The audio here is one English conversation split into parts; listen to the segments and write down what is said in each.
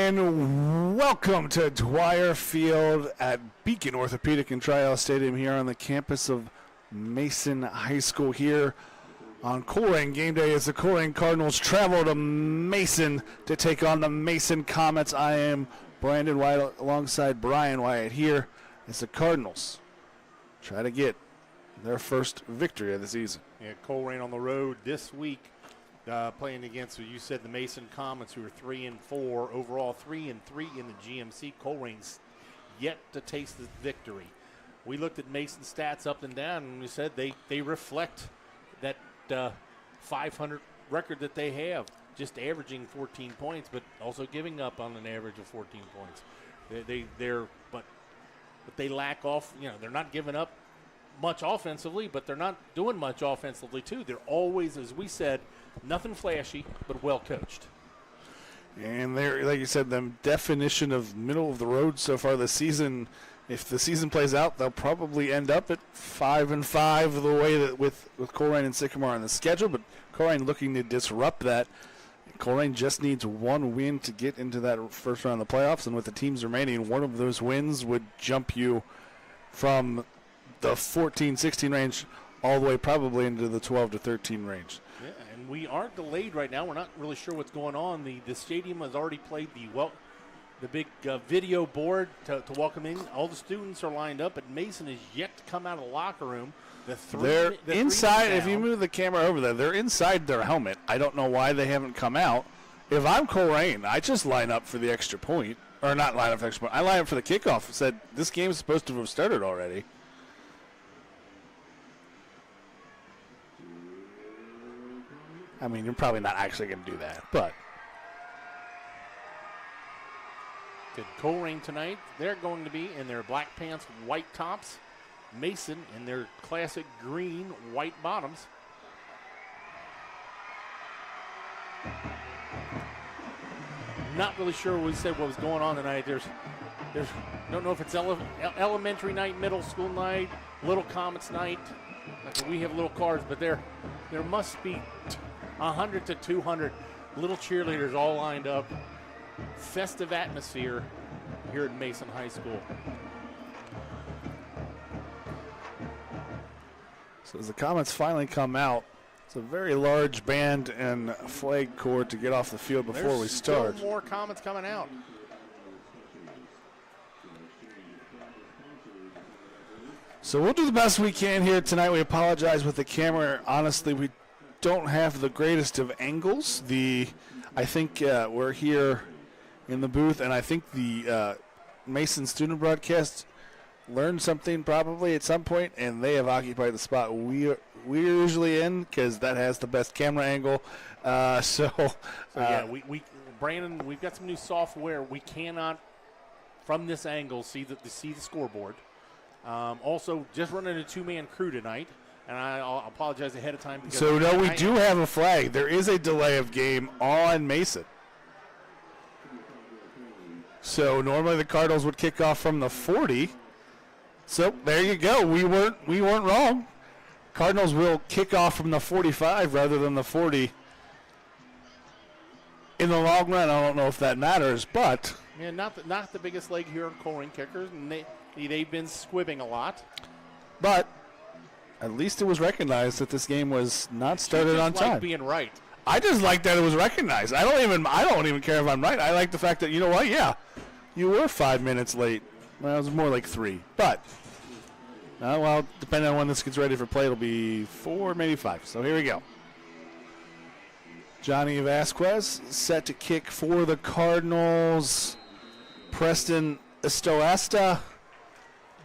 And welcome to Dwyer Field at Beacon Orthopedic and Tryout Stadium here on the campus of Mason High School here on Colerain game day as the Colerain Cardinals travel to Mason to take on the Mason Comets. I am Brandon White alongside Brian Wyatt here as the Cardinals try to get their first victory of the season. Yeah, Colerain on the road this week. Playing against, you said, the Mason Comets, who are 3-4 overall, 3-3 in the GMC. Colerain's yet to taste the victory. We looked at Mason's stats up and down, and we said they reflect that 500 record that they have, just averaging 14 points, but also giving up on an average of 14 points. But they lack off. You know, they're not giving up much offensively, but they're not doing much offensively too. They're always, as we said, nothing flashy, but well coached. And they're, like you said, the definition of middle of the road so far this season. If the season plays out, they'll probably end up at 5-5 the way that with Colerain and Sycamore on the schedule. But Colerain looking to disrupt that. Colerain just needs one win to get into that first round of the playoffs, and with the teams remaining, one of those wins would jump you from the 14-16 range all the way probably into the 12-13 range. Yeah, and we are delayed right now. We're not really sure what's going on. The stadium has already played the big video board to welcome in. All the students are lined up, but Mason is yet to come out of the locker room. They're inside. If you move the camera over there, they're inside their helmet. I don't know why they haven't come out. If I'm Colerain, I just line up for the extra point. Or not line up for the extra point. I line up for the kickoff. Said this game is supposed to have started already. I mean, you're probably not actually going to do that, but. Good. Colerain tonight, they're going to be in their black pants, white tops. Mason in their classic green, white bottoms. Not really sure what was going on tonight. There's don't know if it's elementary night, middle school night, little Comets night. We have little cards, but there must be 100 to 200 little cheerleaders all lined up. Festive atmosphere here at Mason High School. So as the Comets finally come out, it's a very large band and flag corps to get off the field before we start. There's still more Comets coming out. So we'll do the best we can here tonight. We apologize with the camera. Honestly, we don't have the greatest of angles. I think we're here in the booth, and I think the Mason student broadcast learned something probably at some point, and they have occupied the spot we're usually in because that has the best camera angle. Brandon, we've got some new software. We cannot, from this angle, see the scoreboard. Also, just running a two-man crew tonight, and I'll apologize ahead of time. We do have a flag. There is a delay of game on Mason. So normally the Cardinals would kick off from the 40. So there you go. We weren't wrong. Cardinals will kick off from the 45 rather than the 40. In the long run, I don't know if that matters, but yeah, not the biggest leg here on Colerain kickers, and they've been squibbing a lot. But at least it was recognized that this game was not started on time. Being right. I just like that it was recognized. I don't even care if I'm right. I like the fact that, you know what, yeah, you were 5 minutes late. Well, it was more like 3. But, depending on when this gets ready for play, it'll be 4, maybe 5. So here we go. Johnny Vasquez set to kick for the Cardinals. Preston Estoasta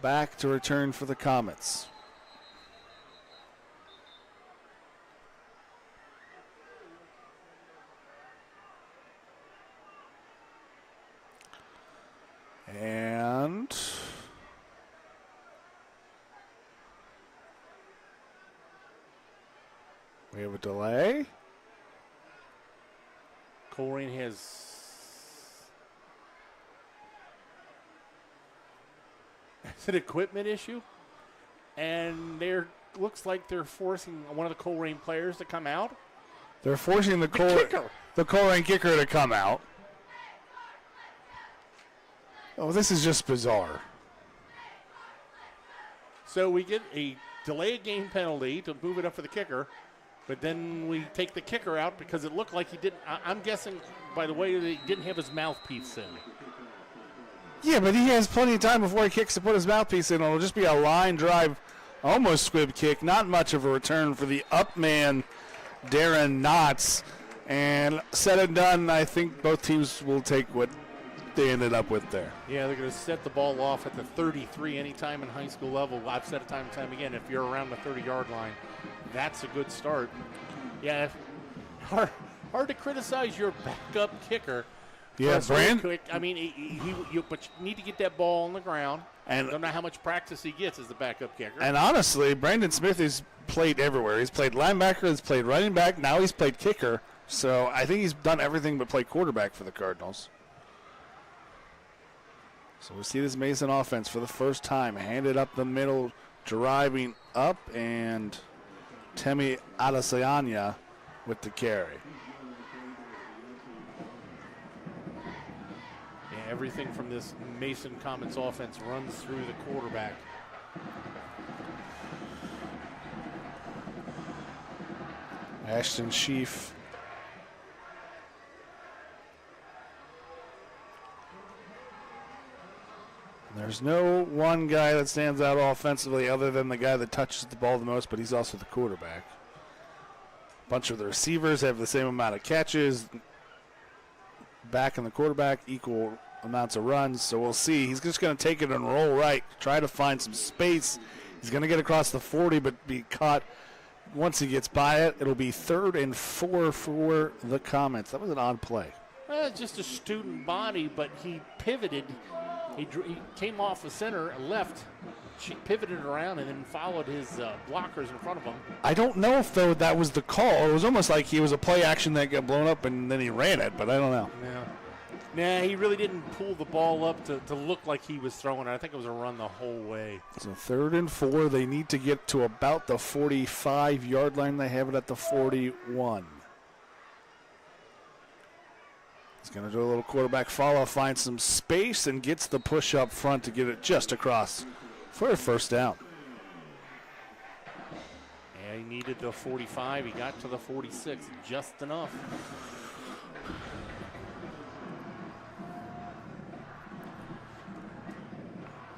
back to return for the Comets. And we have a delay. Colerain has an equipment issue, and looks like they're forcing one of the Colerain players to come out. They're forcing the Colerain kicker to come out. Oh, this is just bizarre. So we get a delay of game penalty to move it up for the kicker, but then we take the kicker out because it looked like he didn't. I'm guessing by the way that he didn't have his mouthpiece in. Yeah, but he has plenty of time before he kicks to put his mouthpiece in. It'll just be a line drive, almost squib kick. Not much of a return for the up man, Darren Knotts. And said and done, I think both teams will take what they ended up with there. Yeah, they're going to set the ball off at the 33 anytime in high school level. I've said it time and time again, if you're around the 30-yard line, that's a good start. Yeah, hard to criticize your backup kicker. Yeah, Brand. Quick. I mean, but you need to get that ball on the ground. And I don't know how much practice he gets as the backup kicker. And honestly, Brandon Smith has played everywhere. He's played linebacker, he's played running back, now he's played kicker. So I think he's done everything but play quarterback for the Cardinals. So we see this Mason offense for the first time, handed up the middle, driving up, and Temi Adesanya with the carry. Yeah, everything from this Mason Comets offense runs through the quarterback. Ashton Sheaf. There's no one guy that stands out offensively other than the guy that touches the ball the most, but he's also the quarterback. A bunch of the receivers have the same amount of catches. Back and the quarterback, equal amounts of runs. So we'll see. He's just going to take it and roll right, try to find some space. He's going to get across the 40, but be caught. Once he gets by it, it'll be 3rd and 4 for the Comets. That was an odd play. Just a student body, but he pivoted. He came off the center, left, pivoted around, and then followed his blockers in front of him. I don't know if, though, that was the call. It was almost like he was a play action that got blown up, and then he ran it, but I don't know. Nah, he really didn't pull the ball up to look like he was throwing it. I think it was a run the whole way. So 3rd and 4. They need to get to about the 45-yard line. They have it at the 41. He's going to do a little quarterback follow, find some space, and gets the push up front to get it just across for a first down. Yeah, he needed the 45. He got to the 46 just enough.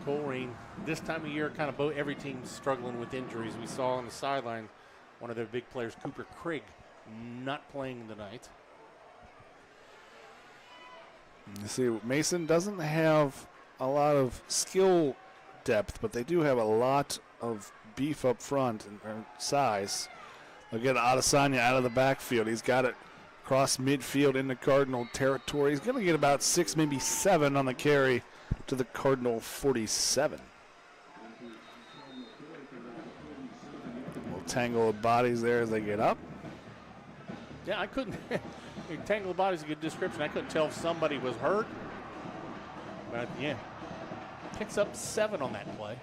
Colerain, this time of year, kind of every team's struggling with injuries. We saw on the sideline one of their big players, Cooper Craig, not playing tonight. You see, Mason doesn't have a lot of skill depth, but they do have a lot of beef up front and size. They'll get Adesanya out of the backfield. He's got it across midfield into Cardinal territory. He's going to get about 6, maybe 7 on the carry to the Cardinal 47. Little tangle of bodies there as they get up. Yeah, I couldn't. Tangle of bodies is a good description. I couldn't tell if somebody was hurt. But, yeah, picks up 7 on that play.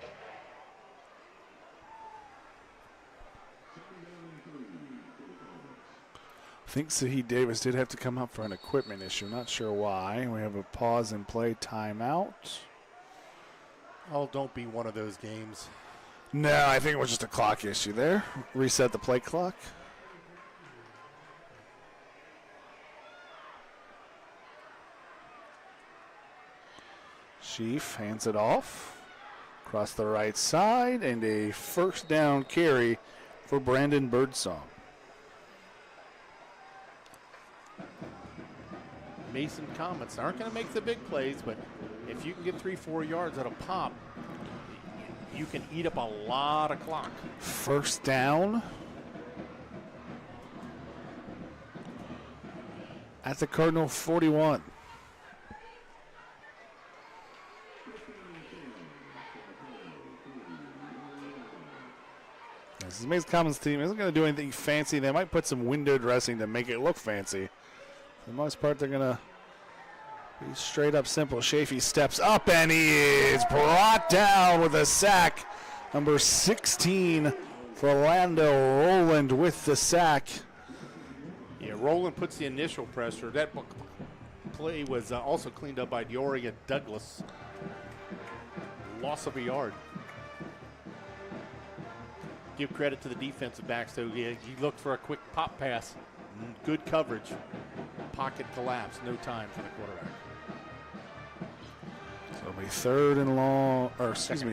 I think Saheed Davis did have to come up for an equipment issue. Not sure why. We have a pause and play timeout. Oh, don't be one of those games. No, I think it was just a clock issue there. Reset the play clock. Sheaf hands it off. Across the right side, and a first down carry for Brandon Birdsong. Mason Comets aren't going to make the big plays, but if you can get 3-4 yards at a pop, you can eat up a lot of clock. First down at the Cardinal 41. This Mason Commons team isn't going to do anything fancy. They might put some window dressing to make it look fancy. For the most part, they're going to be straight up simple. Chafee steps up, and he is brought down with a sack. Number 16 for Orlando Rowland with the sack. Yeah, Rowland puts the initial pressure. That play was also cleaned up by Deoria Douglas. loss of a yard. Give credit to the defensive backs, though. He looked for a quick pop pass. Good coverage. Pocket collapse. No time for the quarterback. So it'll be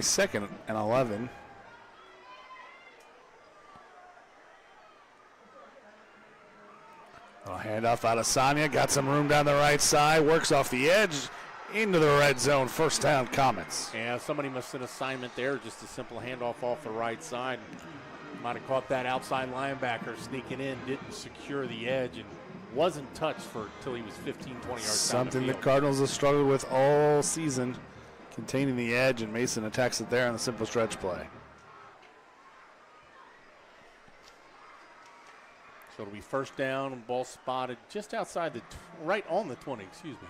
second and 11. A handoff out of Adesanya. Got some room down the right side. Works off the edge into the red zone. First down, Comets. Yeah, somebody missed an assignment there. Just a simple handoff off the right side. Might have caught that outside linebacker sneaking in. Didn't secure the edge and wasn't touched until he was 15, 20 yards Something down the the field. Cardinals have struggled with all season. Containing the edge, and Mason attacks it there on the simple stretch play. So it'll be first down, ball spotted just outside right on the 20, excuse me.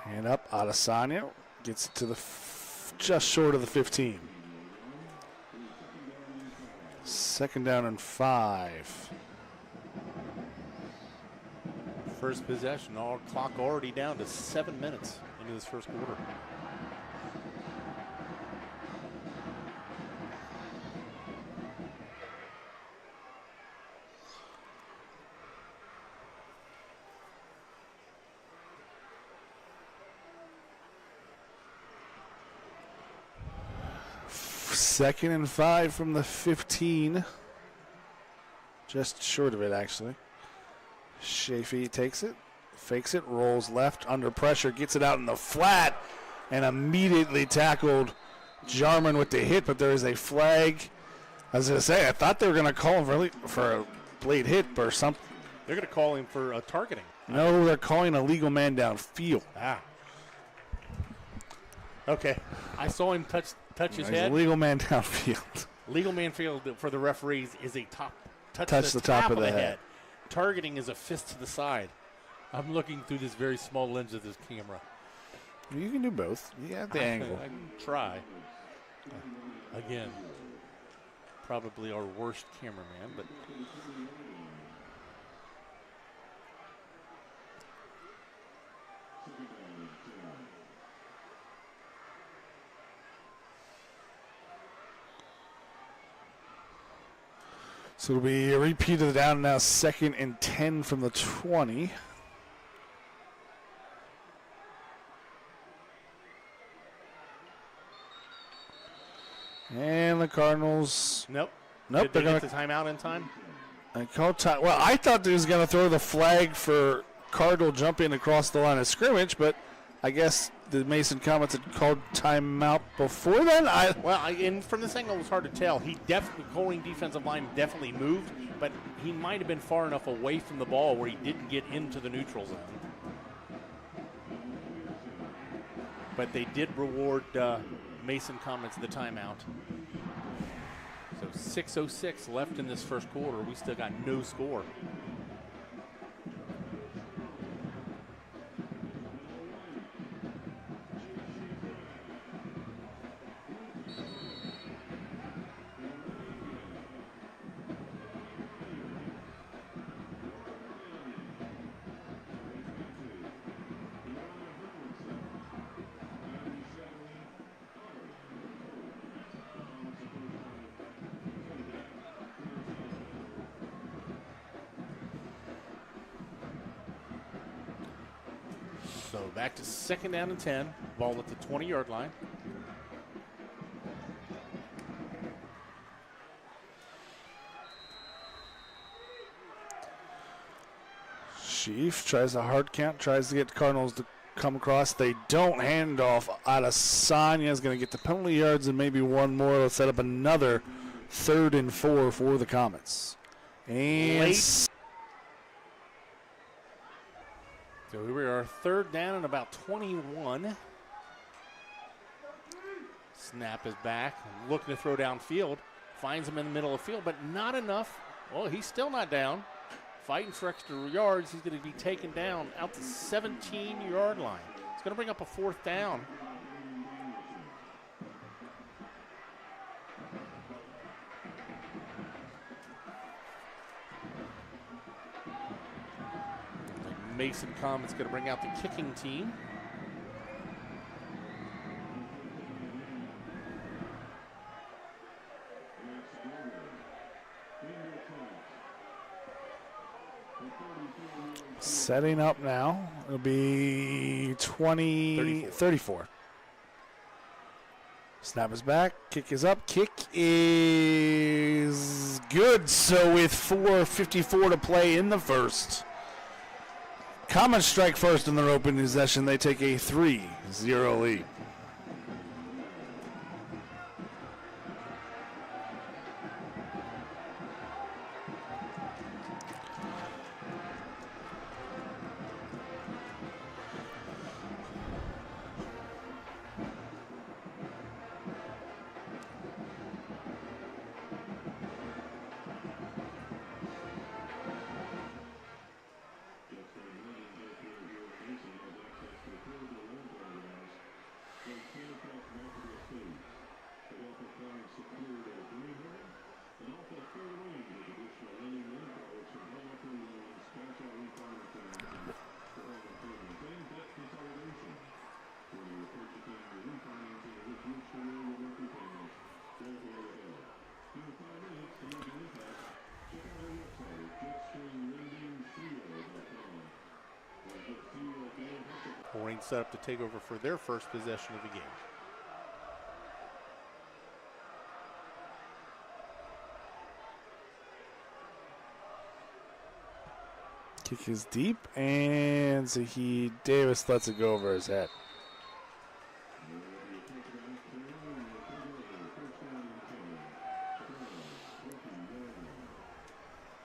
Hand up, Adesanya gets it to just short of the 15. Second down and 5. First possession, all clock already down to 7 minutes into this first quarter. Second and 5 from the 15. Just short of it, actually. Shafee takes it, fakes it, rolls left under pressure, gets it out in the flat, and immediately tackled Jarman with the hit, but there is a flag. I was going to say, I thought they were going to call him for a blade hit or something. They're going to call him for targeting. No, they're calling a legal man downfield. Okay. I saw him touch his head. A legal man downfield. Legal man field for the referees is a touch the top of the head. Targeting is a fist to the side. I'm looking through this very small lens of this camera. You can do both. You got the angle. I can try. Again, probably our worst cameraman, but so it'll be a repeat of the down now, second and 10 from the 20. And the Cardinals. nope. Nope, Did they're they going get the timeout in time? to call time. Well, I thought they was going to throw the flag for Cardinal jumping across the line of scrimmage, but I guess the Mason Comets had called timeout before then. And from this angle, it was hard to tell. Colerain defensive line definitely moved, but he might have been far enough away from the ball where he didn't get into the neutral zone. But they did reward Mason Comets the timeout. So 6:06 left in this first quarter. We still got no score. So back to second down and 10. Ball at the 20-yard line. Chief tries a hard count, tries to get the Cardinals to come across. They don't. Hand off. Adesanya is going to get the penalty yards and maybe one more. Let's set up another 3rd and 4 for the Comets. And So here we are, third down and about 21. Snap is back, looking to throw downfield. Finds him in the middle of the field, but not enough. Well, he's still not down. Fighting for extra yards. He's going to be taken down out the 17-yard line. It's going to bring up a 4th down. Mason Common's going to bring out the kicking team. Setting up now. It'll be 34. Snap is back. Kick is up. Kick is good. So with 4:54 to play in the first, Common strike first in their opening possession. They take a 3-0 lead. Colerain set up to take over for their first possession of the game. Kick is deep, and Zahid Davis lets it go over his head.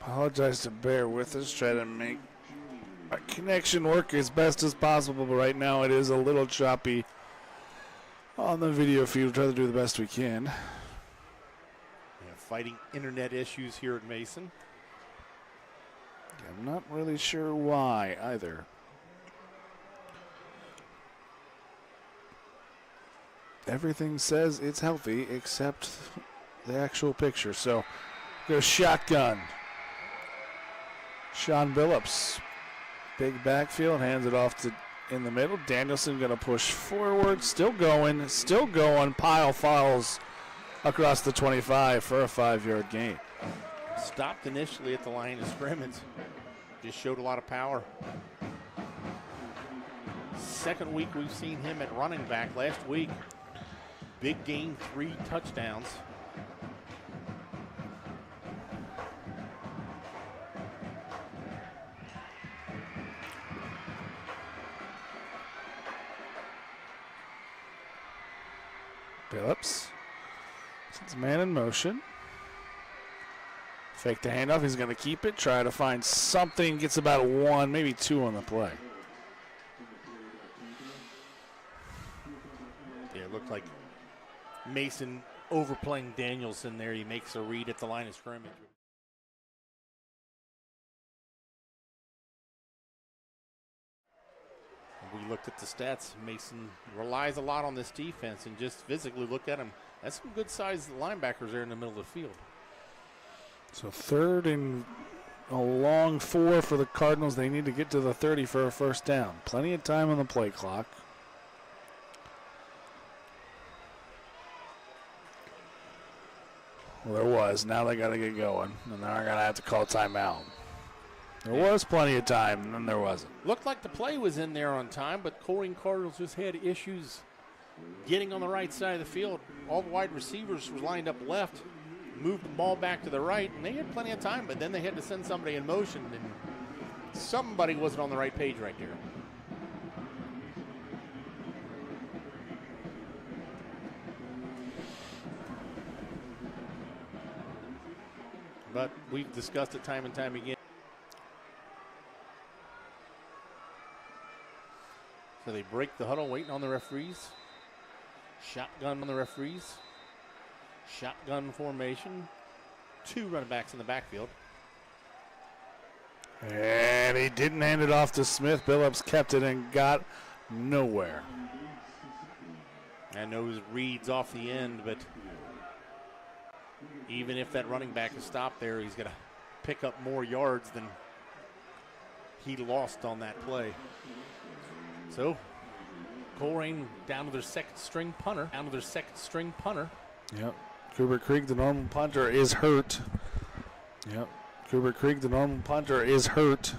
Apologize to bear with us. Try to make our connection work as best as possible, but right now it is a little choppy on the video feed. We'll try to do the best we can. Yeah, fighting internet issues here at Mason. I'm not really sure why either. Everything says it's healthy except the actual picture. So go shotgun. Sean Billups, big backfield, hands it off to in the middle. Danielson going to push forward, still going. Pile falls across the 25 for a 5-yard gain. Stopped initially at the line of scrimmage. Just showed a lot of power. Second week we've seen him at running back. Last week, big gain, 3 touchdowns. Phillips sends man in motion. Fake the handoff. He's going to keep it. Try to find something. Gets about 1, maybe 2 on the play. Yeah, it looked like Mason overplaying Danielson there. He makes a read at the line of scrimmage. We looked at the stats. Mason relies a lot on this defense, and just physically look at him. That's some good-sized linebackers there in the middle of the field. So 3rd and a long 4 for the Cardinals. They need to get to the 30 for a first down. Plenty of time on the play clock. Well, there was. Now they got to get going, and they're going to have to call timeout. There was plenty of time, and then there wasn't. Looked like the play was in there on time, but Colerain Cardinals just had issues getting on the right side of the field. All the wide receivers were lined up left, moved the ball back to the right, and they had plenty of time, but then they had to send somebody in motion, and somebody wasn't on the right page right there. But we've discussed it time and time again. So they break the huddle, waiting on the referees. Shotgun on the referees. Shotgun formation. 2 running backs in the backfield. And he didn't hand it off to Smith. Billups kept it and got nowhere. I know his reads off the end, but even if that running back is stopped there, he's going to pick up more yards than he lost on that play. So Colerain down to their second string punter. Yep. Cooper Creek, the normal punter, is hurt. Yep. Cooper Creek, the normal punter, is hurt.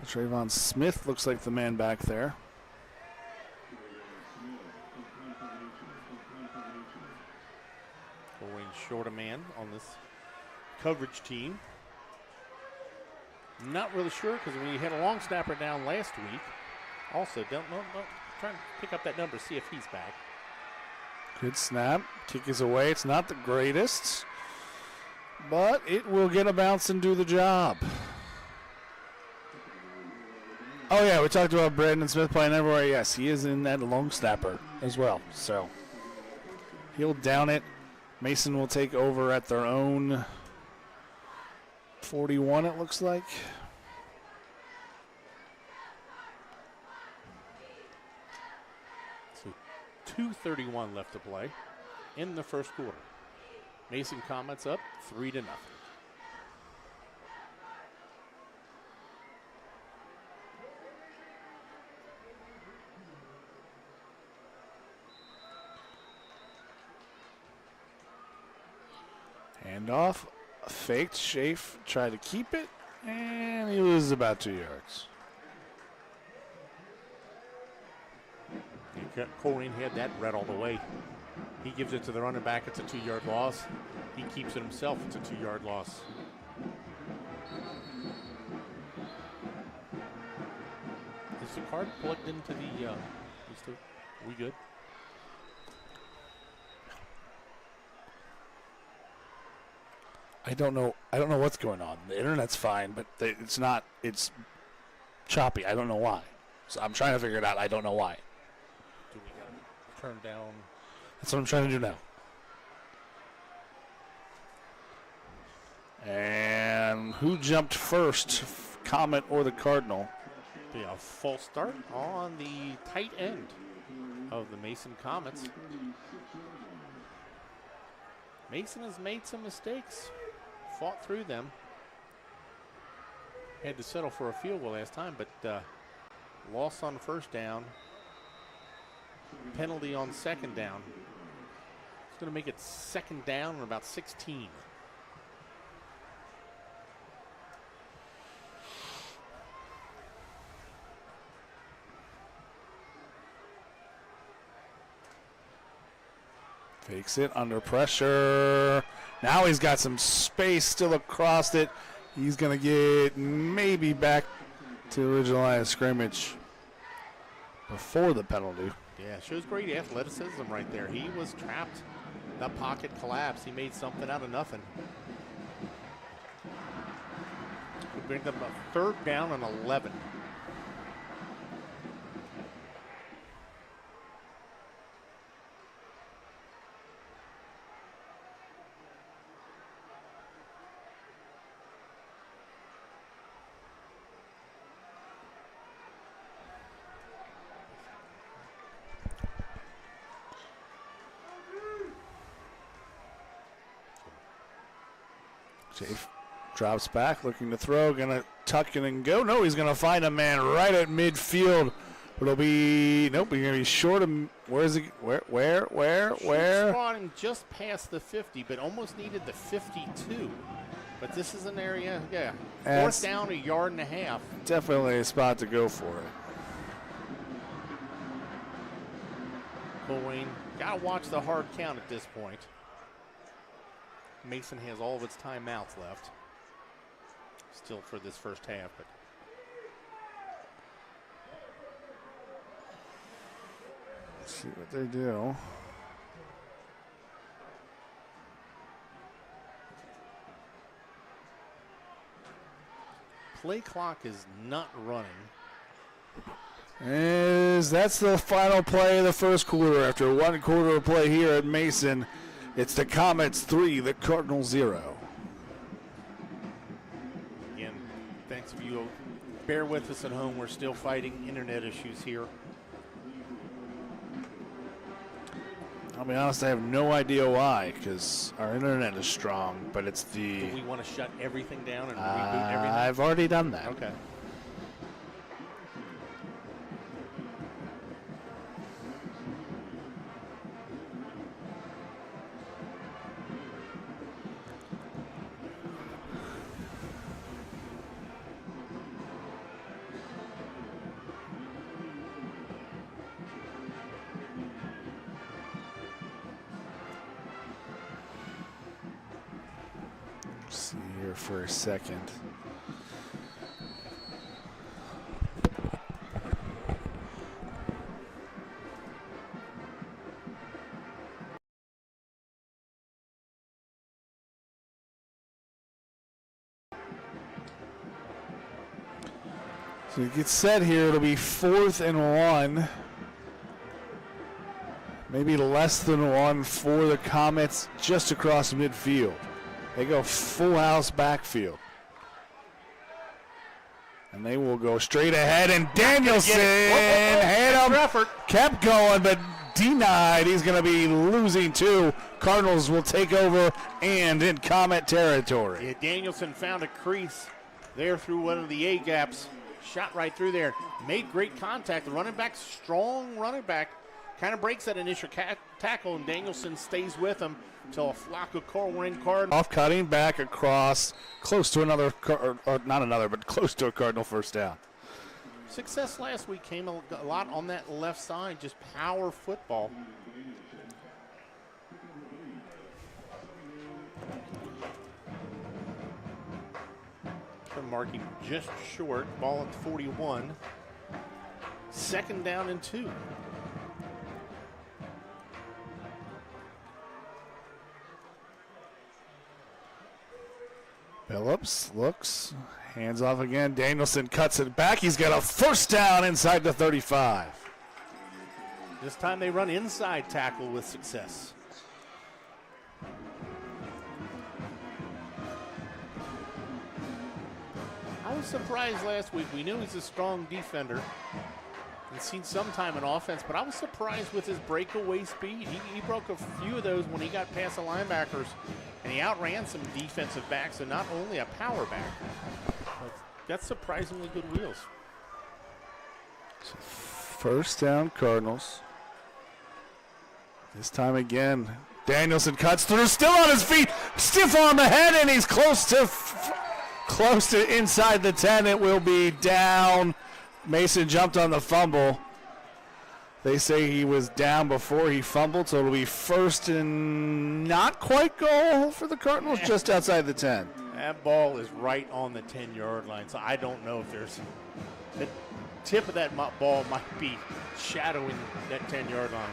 Trayvon Smith looks like the man back there. Colerain short a man on this coverage team. Not really sure because we had a long snapper down last week. Also, don't try to pick up that number, see if he's back. Good snap. Kick is away. It's not the greatest, but it will get a bounce and do the job. Oh, yeah, we talked about Brandon Smith playing everywhere. Yes, he is in that long snapper as well. So he'll down it. Mason will take over at their own 41, it looks like. So 2:31 left to play in the first quarter. Mason Comets up 3-0. Handoff, faked. Schaaf tried to keep it, and he loses about 2 yards. Colerain had that read all the way. He gives it to the running back. It's a 2-yard loss. He keeps it himself. It's a 2-yard loss. Is the card plugged into the? We good? I don't know what's going on. The internet's fine, but it's not. It's choppy. I don't know why. So I'm trying to figure it out. I don't know why. Do we got to turn down? That's what I'm trying to do now. And who jumped first, Comet or the Cardinal? Be a false start on the tight end of the Mason Comets. Mason has made some mistakes, fought through them. Had to settle for a field goal last time, but loss on first down. Penalty on second down. It's going to make it second down and about 16. Fakes it under pressure. Now he's got some space still across it. He's going to get maybe back to the original line of scrimmage before the penalty. Yeah, shows great athleticism right there. He was trapped. The pocket collapsed. He made something out of nothing. We bring them a third down and 11. Schaaf drops back, looking to throw, gonna tuck it and go. No, he's gonna find a man right at midfield. It'll be nope. He's gonna be short of. Where is he? Where? Spot him just past the 50, but almost needed the 52. But this is an area, yeah. Fourth down, 1.5 yards. Definitely a spot to go for it. Colerain, gotta watch the hard count at this point. Mason has all of its timeouts left. Still for this first half, but let's see what they do. play clock is not running. That's the final play of the first quarter. After 1 quarter of play here at Mason, it's the Comets 3, the Cardinals 0. Again, thanks if you bear with us at home. We're still fighting internet issues here. I'll be honest, I have no idea why, because our internet is strong, but it's the... Do we want to shut everything down and reboot everything? I've already done that. Okay. See here for a second. So it gets set here. It'll be 4th and 1. Maybe less than 1 for the Comets just across midfield. They go full house backfield. And they will go straight ahead, and Danielson hit him. Effort. Kept going, but denied. He's going to be losing 2. Cardinals will take over and in Comet territory. Yeah, Danielson found a crease there through one of the A-gaps. Shot right through there. Made great contact. The running back, strong running back, kind of breaks that initial tackle, and Danielson stays with him until a flock of Colerain Cardinals. Off cutting back across, close to another, or not another, but close to a Cardinal first down. Success last week came a lot on that left side, just power football. Marking just short, ball at 41. 2nd down and 2. Phillips looks, hands off again. Danielson cuts it back. He's got a first down inside the 35. This time they run inside tackle with success. I was surprised last week. We knew he's a strong defender and seen some time in offense, but I was surprised with his breakaway speed. He broke a few of those when he got past the linebackers, and he outran some defensive backs, and not only a power back, but got surprisingly good wheels. So first down, Cardinals. This time again, Danielson cuts through, still on his feet, stiff arm ahead, and he's close to inside the 10. It will be down. Mason jumped on the fumble. They say he was down before he fumbled, so it'll be 1st and not quite goal for the Cardinals, just outside the 10. That ball is right on the 10-yard line, so I don't know if there's the tip of that ball might be shadowing that 10-yard line.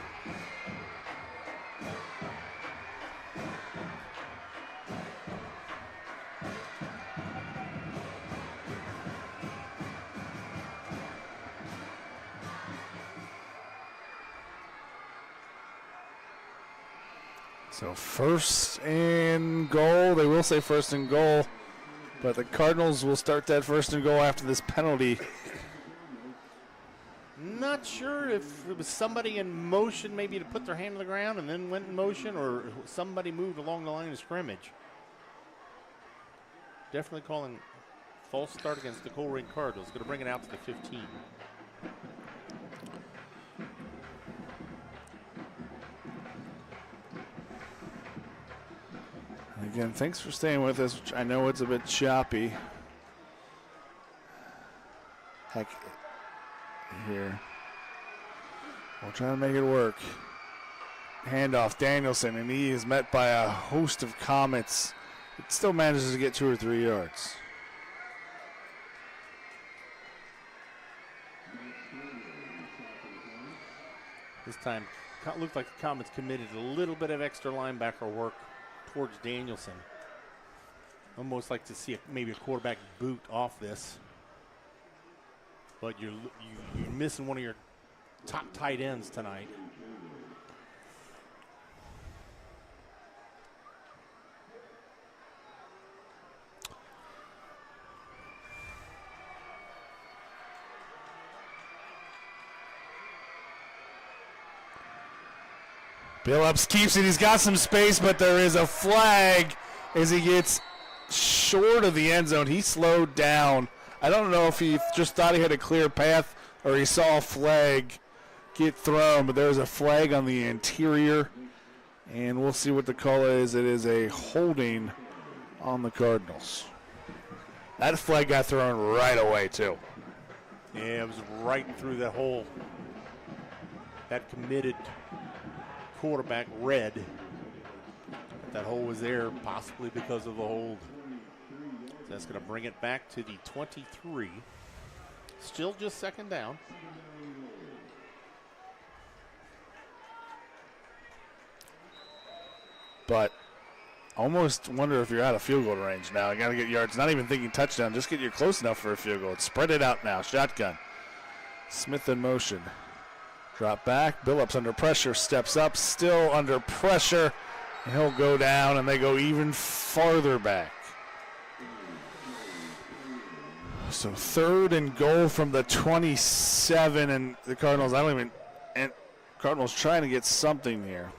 So 1st and goal. They will say 1st and goal, but the Cardinals will start that 1st and goal after this penalty. Not sure if it was somebody in motion maybe to put their hand on the ground and then went in motion, or somebody moved along the line of scrimmage. Definitely calling false start against the Colerain Cardinals. Going to bring it out to the 15. Again, thanks for staying with us. I know it's a bit choppy. Heck, here. We'll try to make it work. Handoff, Danielson, and he is met by a host of Comets. It still manages to get 2 or 3 yards. This time, looked like the Comets committed a little bit of extra linebacker work towards Danielson. Almost like to see maybe a quarterback boot off this. But you're missing one of your top tight ends tonight. Billups keeps it. He's got some space, but there is a flag as he gets short of the end zone. He slowed down. I don't know if he just thought he had a clear path or he saw a flag get thrown, but there was a flag on the interior, and we'll see what the call is. It is a holding on the Cardinals. That flag got thrown right away, too. Yeah, it was right through that hole. That committed quarterback read that hole was there, possibly because of the hold. That's going to bring it back to the 23. Still just second down. But almost wonder if you're out of field goal range now. You got to get yards. Not even thinking touchdown. Just get you close enough for a field goal. Spread it out now. Shotgun. Smith in motion. Drop back. Billups under pressure. Steps up. Still under pressure. And he'll go down, and they go even farther back. So 3rd and goal from the 27, and the Cardinals, Cardinals trying to get something here.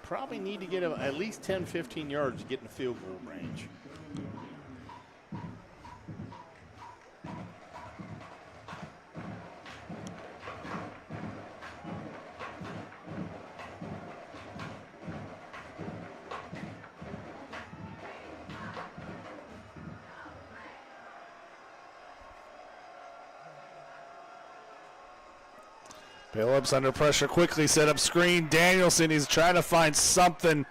Probably need to get at least 10, 15 yards to get in the field goal range. Billups under pressure, quickly set up screen. Danielson, he's trying to find something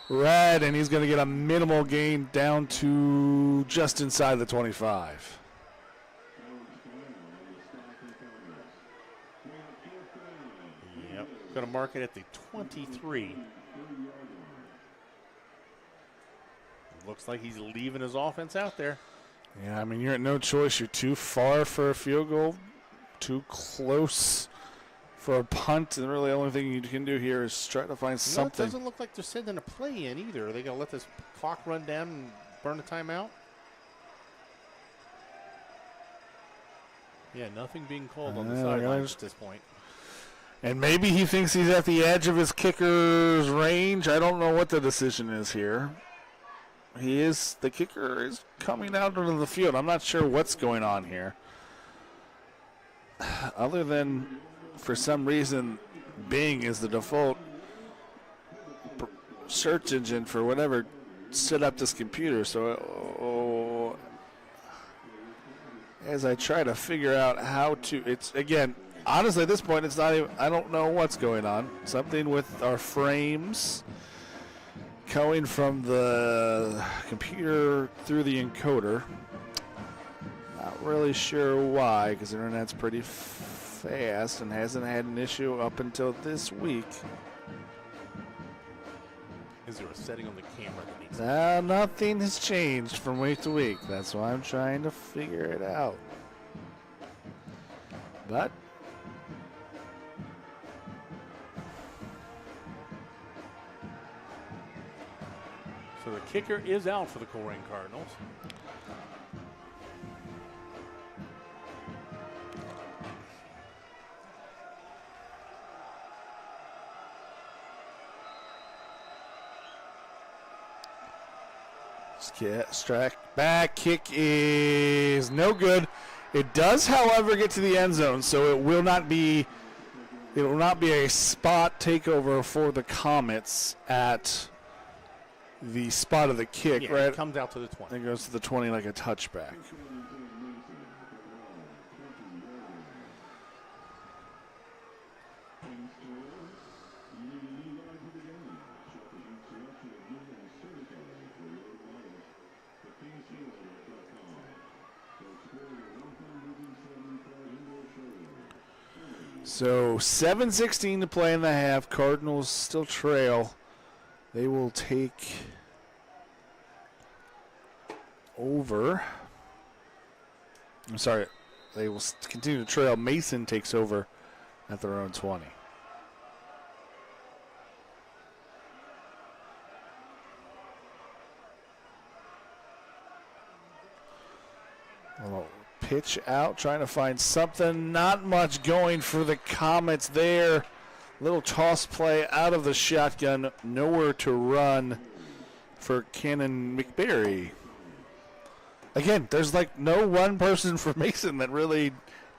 red, and he's going to get a minimal gain down to just inside the 25. Yep, going to mark it at the 23. Looks like he's leaving his offense out there. Yeah, I mean, you're at no choice. You're too far for a field goal, too close for a punt, and really the only thing you can do here is try to find something. It doesn't look like they're sending a play in either. Are they going to let this clock run down and burn a timeout? Yeah, nothing being called on the sidelines at this point. And maybe he thinks he's at the edge of his kicker's range. I don't know what the decision is here. The kicker is coming out onto the field. I'm not sure what's going on here. Other than, for some reason, Bing is the default search engine for whatever set up this computer. So as I try to figure out how to, it's again, honestly at this point, it's not even, I don't know what's going on. Something with our frames going from the computer through the encoder. Not really sure why, because the internet's pretty fast and hasn't had an issue up until this week. Is there a setting on the camera that needs Nothing has changed from week to week. That's why I'm trying to figure it out. But so the kicker is out for the Colerain Cardinals. Strike back kick is no good. It does, however, get to the end zone, so it will not be a spot takeover for the Comets at the spot of the kick. Yeah, right? It comes out to the 20. It goes to the 20 like a touchback. So 7:16 to play in the half. Cardinals still trail. They will take over. I'm sorry. They will continue to trail. Mason takes over at their own 20. Pitch out, trying to find something. Not much going for the Comets there. Little toss play out of the shotgun. Nowhere to run for Cannon McBerry. Again, there's like no one person for Mason that really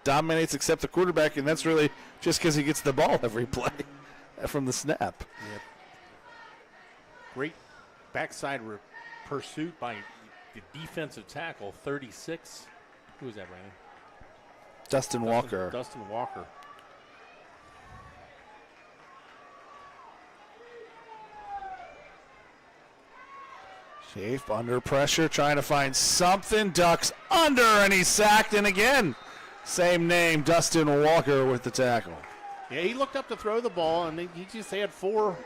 dominates except the quarterback, and that's really just because he gets the ball every play from the snap. Yep. Great backside pursuit by the defensive tackle, 36. Who was that, Brandon? Dustin Walker. Dustin Walker. Shafe under pressure, trying to find something. Ducks under, and he's sacked. And again, same name, Dustin Walker with the tackle. Yeah, he looked up to throw the ball, and he just had four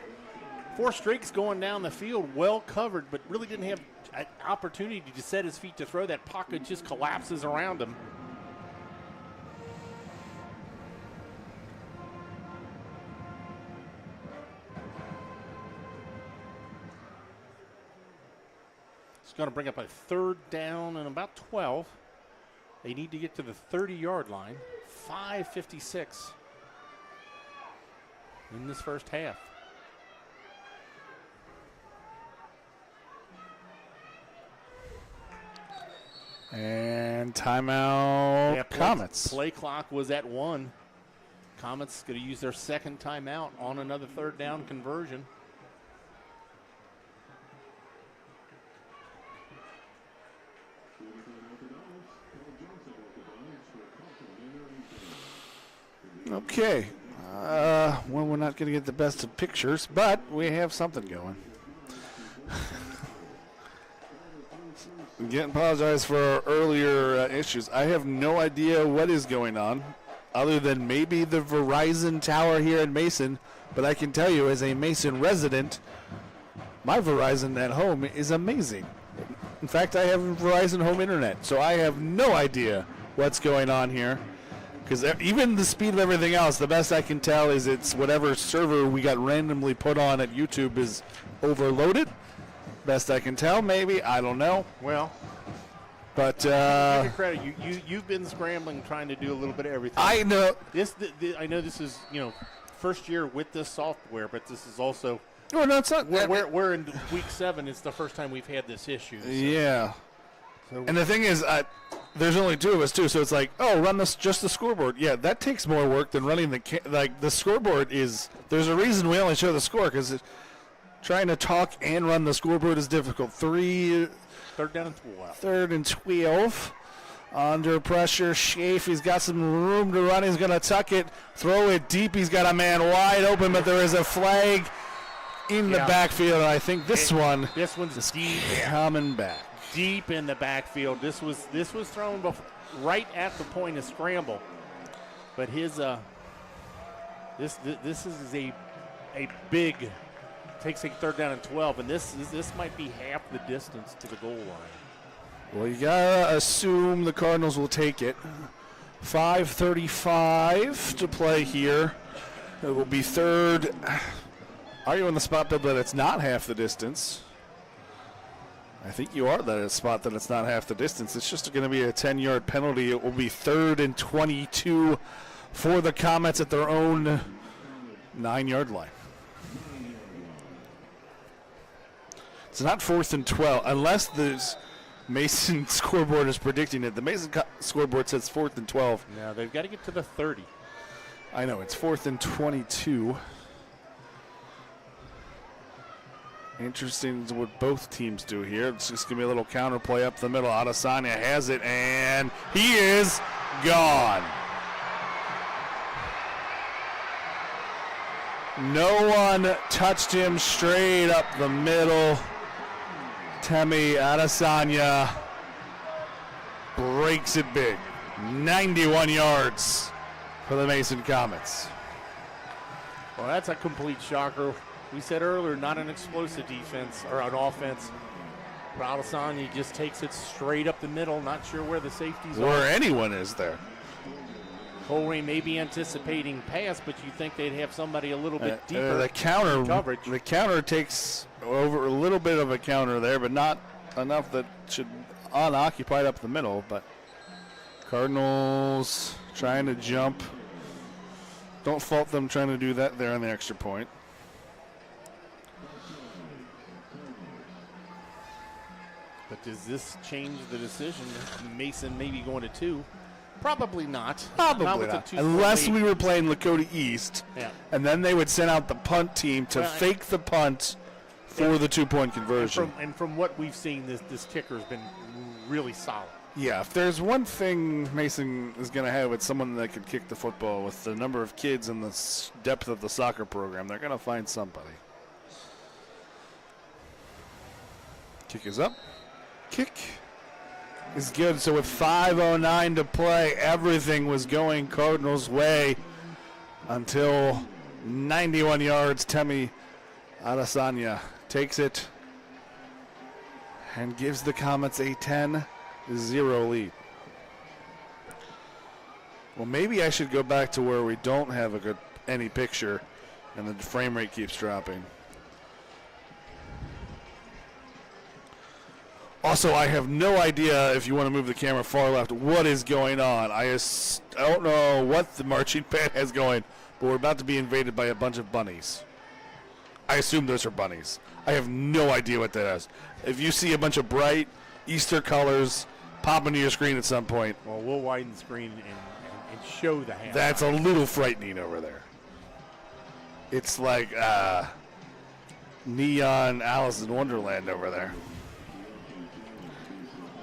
streaks going down the field, well covered, but really didn't have an opportunity to set his feet to throw. That pocket just collapses around him. It's going to bring up a 3rd down and about 12. They need to get to the 30-yard line. 5:56 in this first half. And timeout, Yeah, Comets. Play clock was at 1. Comets going to use their 2nd timeout on another 3rd down conversion. Okay. Well, we're not going to get the best of pictures, but we have something going. Again, apologize for our earlier issues. I have no idea what is going on, other than maybe the Verizon tower here in Mason. But I can tell you, as a Mason resident, my Verizon at home is amazing. In fact, I have Verizon home internet, so I have no idea what's going on here. Because even the speed of everything else, the best I can tell is it's whatever server we got randomly put on at YouTube is overloaded. Best I can tell, maybe. I don't know. Well, but give you credit. You've been scrambling, trying to do a little bit of everything. I know. I know this is first year with this software, but this is also. No, it's not. We're in week 7. It's the first time we've had this issue. So. Yeah. And the thing is, there's only 2 of us too, so it's like, run just the scoreboard. Yeah, that takes more work than running the scoreboard is. There's a reason we only show the score, because trying to talk and run the scoreboard is difficult. 3rd down and 12. 3rd and 12. Under pressure, Shafe. He's got some room to run. He's going to tuck it, throw it deep. He's got a man wide open, but there is a flag in the backfield. And I think this one's deep, coming back. Deep in the backfield. This was thrown right at the point of scramble, but his this is a big. Takes a 3rd down and 12, and this might be half the distance to the goal line. Well, you gotta assume the Cardinals will take it. 5:35 to play here. It will be 3rd. Are you in the spot, Bill, that it's not half the distance? I think you are that spot that it's not half the distance. It's just going to be a 10-yard penalty. It will be 3rd and 22 for the Comets at their own 9-yard line. It's not 4th and 12, unless the Mason scoreboard is predicting it. The Mason scoreboard says 4th and 12. No, they've got to get to the 30. I know, it's 4th and 22. Interesting what both teams do here. It's just going to be a little counter play up the middle. Adesanya has it, and he is gone. No one touched him straight up the middle. Temi Adesanya breaks it big. 91 yards for the Mason Comets. Well, that's a complete shocker. We said earlier, not an explosive defense or an offense. Adesanya just takes it straight up the middle. Not sure where the safeties are. Where anyone is there. Colerain may be anticipating pass, but you think they'd have somebody a little bit deeper the counter coverage. The counter takes over a little bit of a counter there, but not enough that should unoccupied up the middle. But Cardinals trying to jump. Don't fault them trying to do that there on the extra point. But does this change the decision? Mason maybe going to 2. Probably not. Probably not. Unless we were playing Lakota East, and then they would send out the punt team to fake the punt for the 2-point conversion. And from what we've seen, this kicker has been really solid. Yeah, if there's one thing Mason is going to have, it's someone that could kick the football. With the number of kids and the depth of the soccer program, they're going to find somebody. Kick is up. Kick is good. So with 5:09 to play, everything was going Cardinals' way until 91 yards. Temi Adesanya takes it and gives the Comets a 10-0 lead. Well, maybe I should go back to where we don't have any picture and the frame rate keeps dropping. Also, I have no idea, if you want to move the camera far left, what is going on. I don't know what the marching band has going, but we're about to be invaded by a bunch of bunnies. I assume those are bunnies. I have no idea what that is. If you see a bunch of bright Easter colors pop into your screen at some point. Well, we'll widen the screen and show the hand. That's a little frightening over there. It's like neon Alice in Wonderland over there.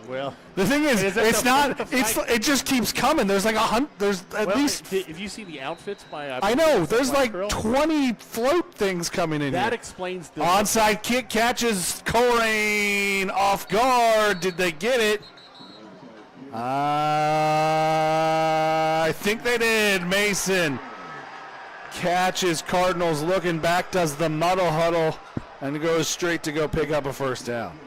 Well, the thing is, it just keeps coming. There's like there's at least. If you see the outfits by, I know there's like 20 float things coming in. That here. explains the onside kick catches Colerain off guard. Did they get it? I think they did. Mason catches Cardinals looking back, does the muddle huddle, and goes straight to go pick up a first down.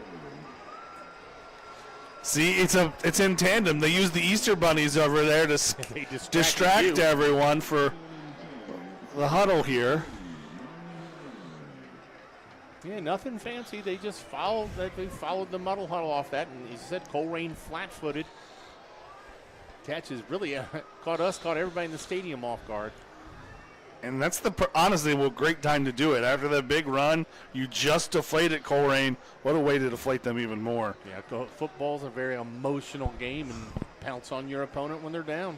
See, it's in tandem. They use the Easter bunnies over there to distract everyone for the huddle here. Yeah, nothing fancy. They just followed the muddle huddle off that, and he said Colerain flat-footed. Catches really caught everybody in the stadium off guard. And that's honestly, great time to do it. After that big run, you just deflated Colerain. What a way to deflate them even more. Yeah, football's a very emotional game, and pounce on your opponent when they're down.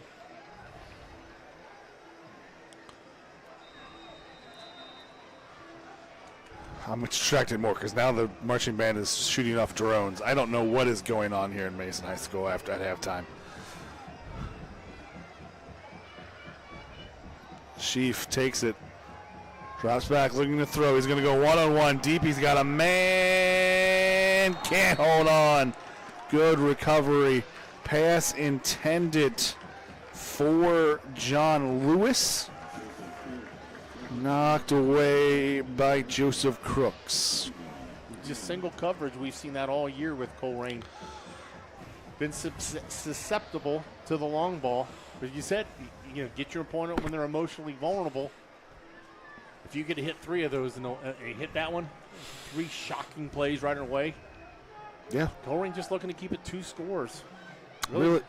I'm distracted more because now the marching band is shooting off drones. I don't know what is going on here in Mason High School at halftime. Sheaf takes it, drops back, looking to throw. He's going to go one-on-one deep. He's got a man, can't hold on. Good recovery. Pass intended for John Lewis. Knocked away by Joseph Crooks. Just single coverage. We've seen that all year with Colerain. Been susceptible to the long ball. But you said, get your opponent when they're emotionally vulnerable. If you get to hit 3 of those and hit that one, 3 shocking plays right away. Yeah. Colerain just looking to keep it 2 scores. Really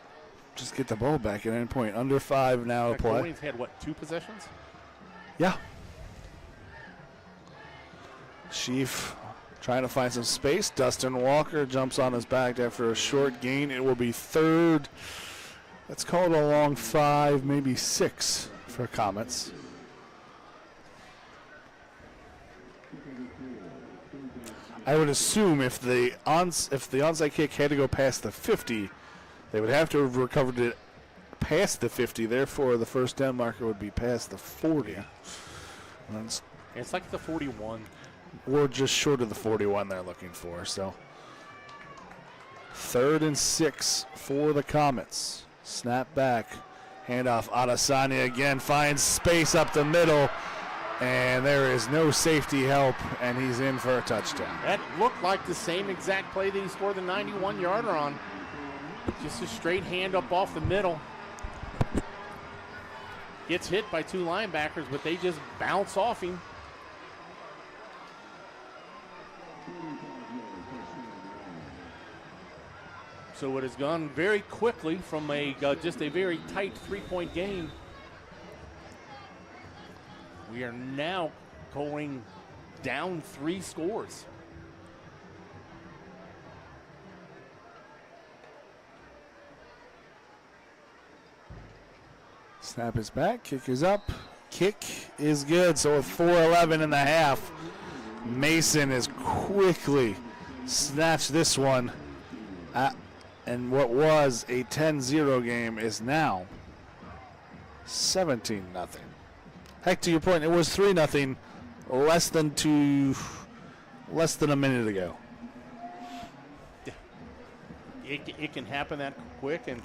just get the ball back at any point. Under 5 now to play. Colerain's had, 2 possessions? Yeah. Sheaf trying to find some space. Dustin Walker jumps on his back after a short gain. It will be 3rd. Let's call it a long 5, maybe 6 for Comets. I would assume if the onside kick had to go past the 50, they would have to have recovered it past the 50. Therefore, the first down marker would be past the 40. It's like the 41. Or just short of the 41 they're looking for. So 3rd and 6 for the Comets. Snap back. Handoff. Adesanya again finds space up the middle. And there is no safety help, and he's in for a touchdown. That looked like the same exact play that he scored the 91-yarder on. Just a straight hand up off the middle. Gets hit by 2 linebackers, but they just bounce off him. So it has gone very quickly from just a very tight 3-point game. We are now going down 3 scores. Snap is back, kick is up, kick is good. So with 4:11 in the half, Mason has quickly snatched this one. And what was a 10-0 game is now 17-0. Heck, to your point, it was 3-0 less than a minute ago. it can happen that quick, and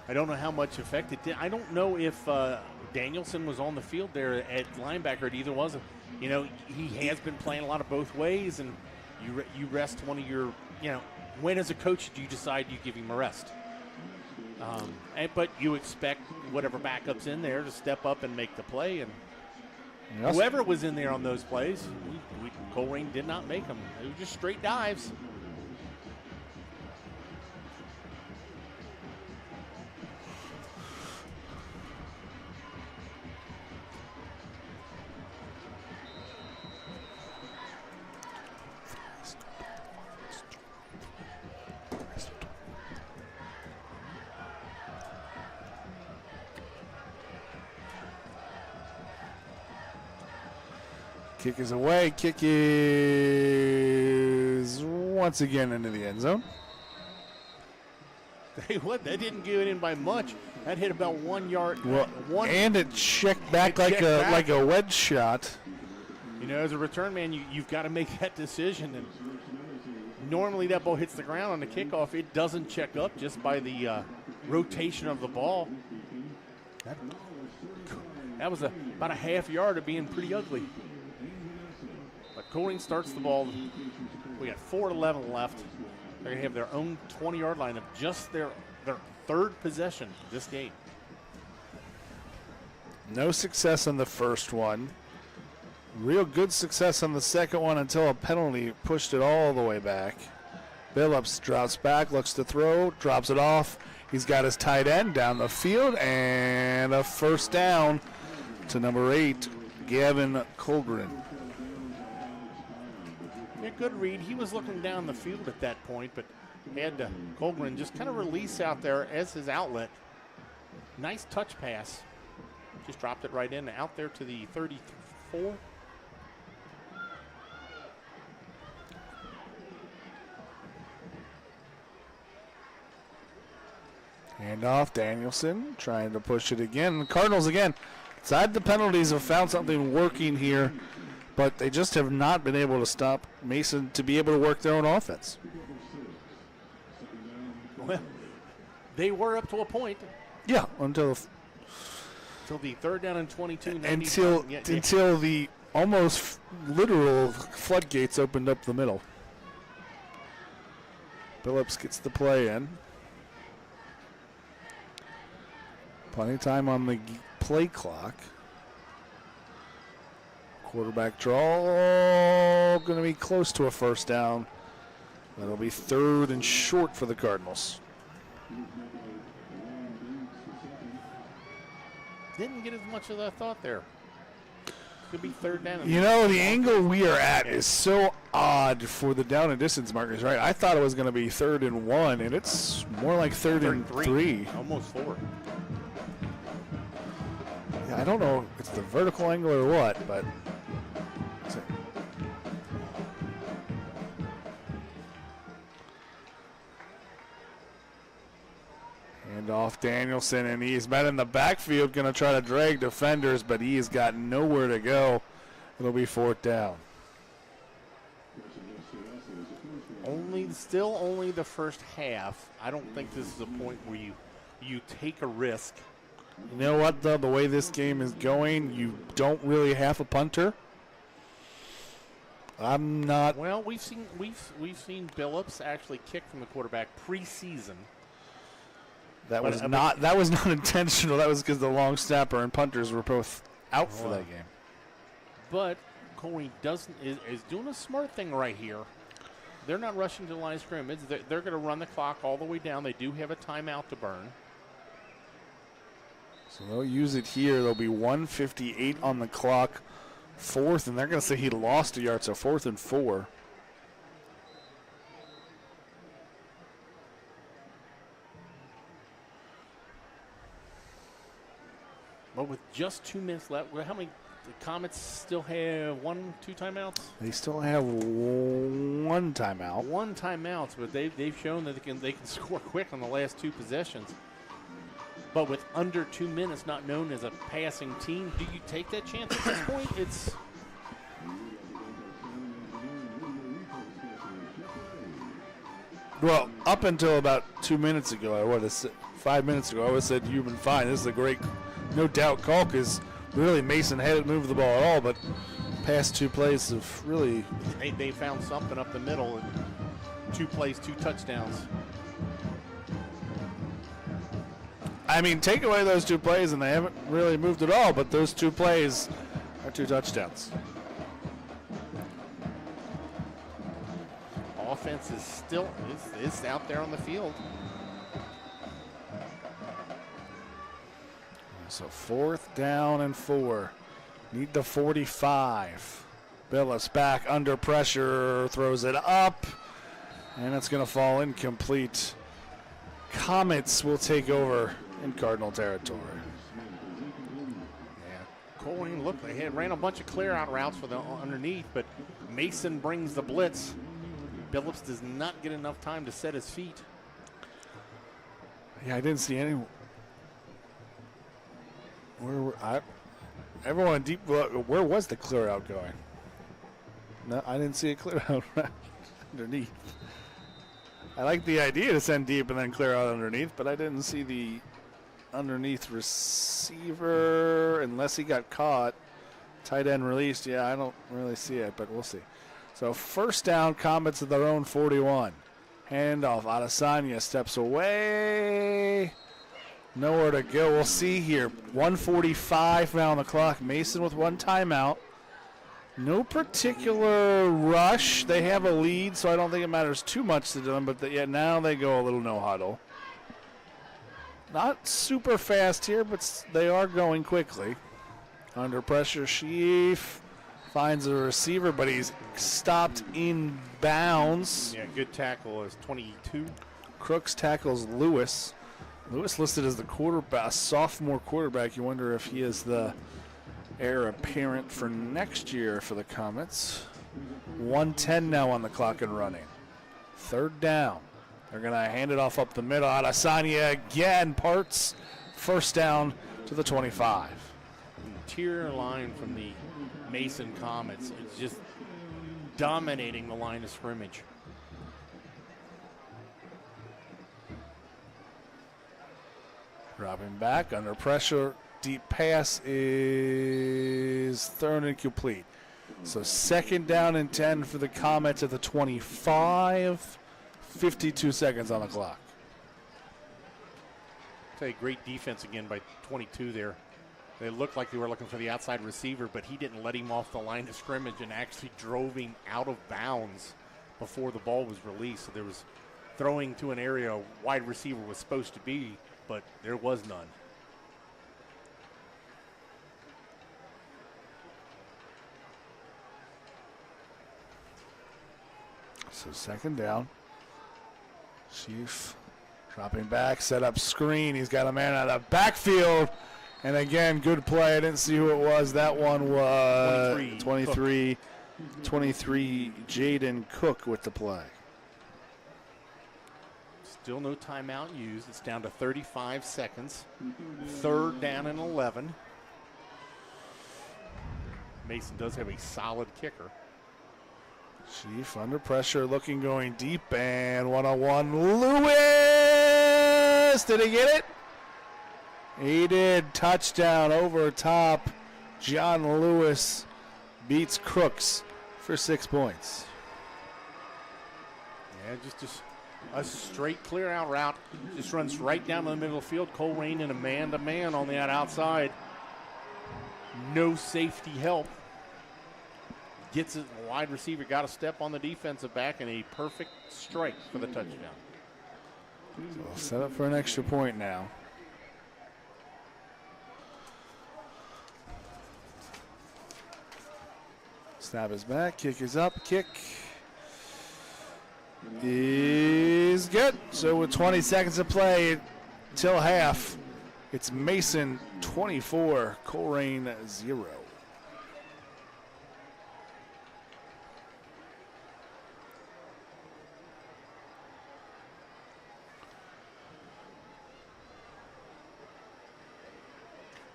I don't know how much effect it did. I don't know if Danielson was on the field there at linebacker. It either wasn't. You know, he has been playing a lot of both ways, and you rest one of your, you know, when as a coach do you decide you give him a rest? But you expect whatever backup's in there to step up and make the play, and whoever was in there on those plays, Colerain did not make them. They were just straight dives. Kick is away. Kick is once again into the end zone. Hey, what? That didn't get it in by much. That hit about 1 yard. Well, and it checked back like a wedge shot. You know, as a return man, you've got to make that decision. And normally that ball hits the ground on the kickoff. It doesn't check up just by the rotation of the ball. That was about a half yard of being pretty ugly. But Colerain starts the ball. We got 4:11 left. They're going to have their own 20-yard line of just their third possession this game. No success on the first one. Real good success on the second one until a penalty pushed it all the way back. Billups drops back, looks to throw, drops it off. He's got his tight end down the field, and a first down to number 8, Gavin Colerain. Yeah, good read. He was looking down the field at that point, but had Colerain just kind of release out there as his outlet. Nice touch pass. Just dropped it right in, out there to the 34. Hand off, Danielson trying to push it again. The Cardinals again, side the penalties, have found something working here, but they just have not been able to stop Mason to be able to work their own offense. Well, they were up to a point. Yeah, until the third down and 22. Until the almost literal floodgates opened up the middle. Billups gets the play in. Plenty of time on the play clock. Quarterback draw, going to be close to a first down. That'll be third and short for the Cardinals. Didn't get as much as I thought there. Could be third down. You know, the angle we are at is so odd for the down and distance markers, right? I thought it was going to be 3rd and 1, and it's more like third and three. Almost 4. Yeah, I don't know if it's the vertical angle or what, but hand off Danielson, and he's been in the backfield, going to try to drag defenders, but he has got nowhere to go. It'll be 4th down. Still only the first half. I don't think this is a point where you take a risk. You know what, though? The way this game is going, you don't really have a punter. I'm not. Well, we've seen Billups actually kick from the quarterback preseason. That was not intentional. That was because the long snapper and punters were both out for that game. But Colerain is doing a smart thing right here. They're not rushing to the line of scrimmage. They're going to run the clock all the way down. They do have a timeout to burn. So they'll use it here. There'll be 1:58 on the clock. 4th, and they're going to say he lost a yard, so 4th and 4. But with just 2 minutes left, how many? The Comets still have 1-2 timeouts? They still have 1 timeout. 1 timeout, but they've shown that they can score quick on the last 2 possessions. But with under 2 minutes, not known as a passing team, do you take that chance at this point? It's Well, up until about 2 minutes ago, I would have said, 5 minutes ago, I would have said you've been fine. This is a great, no doubt, call because really Mason hadn't moved the ball at all, but past 2 plays have really. They found something up the middle, and 2 plays, 2 touchdowns. I mean, take away those 2 plays and they haven't really moved at all, but those 2 plays are 2 touchdowns. Offense is still is out there on the field. So 4th down and 4. Need the 45. Billups back under pressure, throws it up, and it's going to fall incomplete. Comets will take over in Cardinal territory. Yeah, Colerain looked, they ran a bunch of clear out routes for the underneath, but Mason brings the blitz. Billups does not get enough time to set his feet. Yeah, I didn't see any. Everyone deep. Where was the clear out going? No, I didn't see a clear out underneath. I like the idea to send deep and then clear out underneath, but I didn't see the underneath receiver unless he got caught. Tight end released. Yeah, I don't really see it, but we'll see. So 1st down, Comets at their own 41. Handoff. Adesanya steps away. Nowhere to go. We'll see here. 1:45 now on the clock. Mason with 1 timeout. No particular rush. They have a lead, so I don't think it matters too much to them. But yet now they go a little no huddle. Not super fast here, but they are going quickly. Under pressure, Sheaf finds a receiver, but he's stopped in bounds. Yeah, good tackle is 22. Crooks tackles Lewis. Lewis listed as the quarterback, sophomore quarterback. You wonder if he is the heir apparent for next year for the Comets. 1:10 now on the clock and running. 3rd down. They're going to hand it off up the middle. Adesanya again parts. 1st down to the 25. Interior line from the Mason Comets is just dominating the line of scrimmage. Dropping back under pressure. Deep pass is thrown incomplete. So 2nd down and 10 for the Comets at the 25. 52 seconds on the clock. Tell you, great defense again by 22 there. They looked like they were looking for the outside receiver, but he didn't let him off the line of scrimmage and actually drove him out of bounds before the ball was released. So there was throwing to an area a wide receiver was supposed to be, but there was none. So 2nd down. Chief dropping back, set up screen. He's got a man out of backfield. And again, good play. I didn't see who it was. That one was 23 Jaden Cook with the play. Still no timeout used. It's down to 35 seconds. 3rd down and 11. Mason does have a solid kicker. Chief under pressure, looking, going deep, and 1-on-1. Lewis! Did he get it? He did. Touchdown over top. John Lewis beats Crooks for 6 points. Yeah, just a straight clear out route. Just runs right down the middle of the field. Colerain in a man-to-man on that outside. No safety help. Gets it, the wide receiver got a step on the defensive back, and a perfect strike for the touchdown. So we'll set up for an extra point now. Snap is back, kick is up, kick is good. So with 20 seconds to play till half, it's Mason 24, Colerain 0.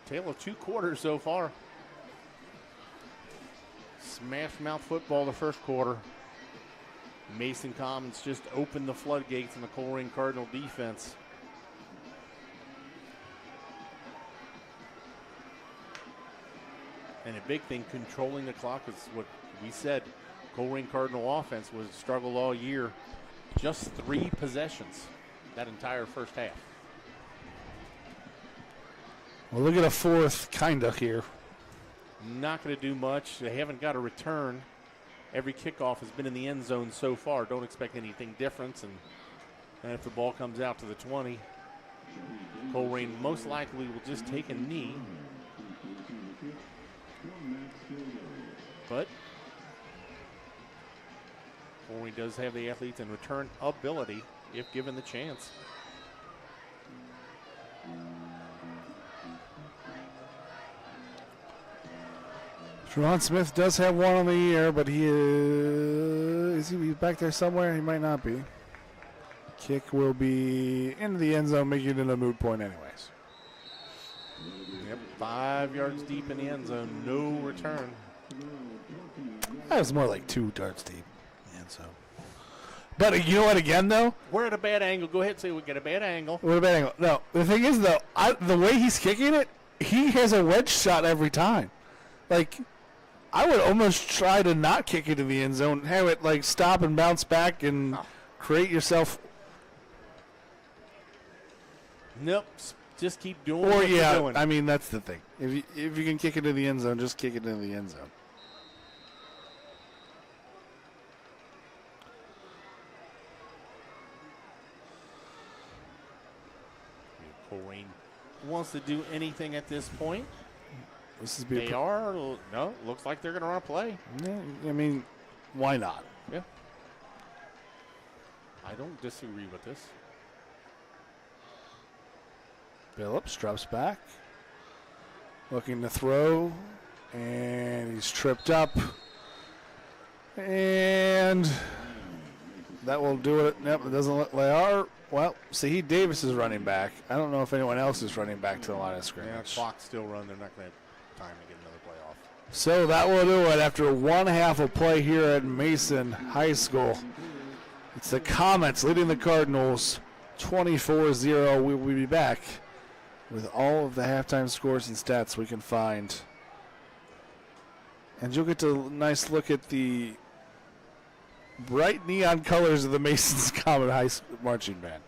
Tale of 2 quarters so far. Smash mouth football the first quarter. Mason Commons just opened the floodgates in the Colerain Cardinal defense. And a big thing, controlling the clock is what we said. Colerain Cardinal offense was struggled all year. Just 3 possessions that entire first half. Well, look at a fourth, kind of here. Not going to do much. They haven't got a return. Every kickoff has been in the end zone so far. Don't expect anything different. And if the ball comes out to the 20, Colerain most likely will just take a knee. But Colerain does have the athletes and return ability if given the chance. Sharon Smith does have one on the year, but is he back there somewhere? He might not be. Kick will be into the end zone, making it a moot point anyways. Yep, 5 yards deep in the end zone, no return. That was more like 2 yards deep. And so, but you know what? Again, though, We're at a bad angle. Go ahead and say we get a bad angle. we're at a bad angle. No, the thing is, though, the way he's kicking it, he has a wedge shot every time. Like, I would almost try to not kick it in the end zone, have it like stop and bounce back and create yourself. Nope, just keep doing Or what you're doing. I mean that's the thing. If you can kick it in the end zone, just kick it in the end zone. Colerain wants to do anything at this point. This is Looks like they're going to run a play. Yeah, I mean, why not? Yeah. I don't disagree with this. Phillips drops back, looking to throw, and he's tripped up, and that will do it. Nope, it doesn't look like Well, Saheed Davis is running back. I don't know if anyone else is running back to the line of scrimmage. Yeah, clock's still running. They're not going to have time to get another play off. So that will do it after 1/2 of play here at Mason High School. It's the Comets leading the Cardinals 24-0. We will be back with all of the halftime scores and stats we can find. And you'll get a nice look at the bright neon colors of the Mason's Comet High School marching band.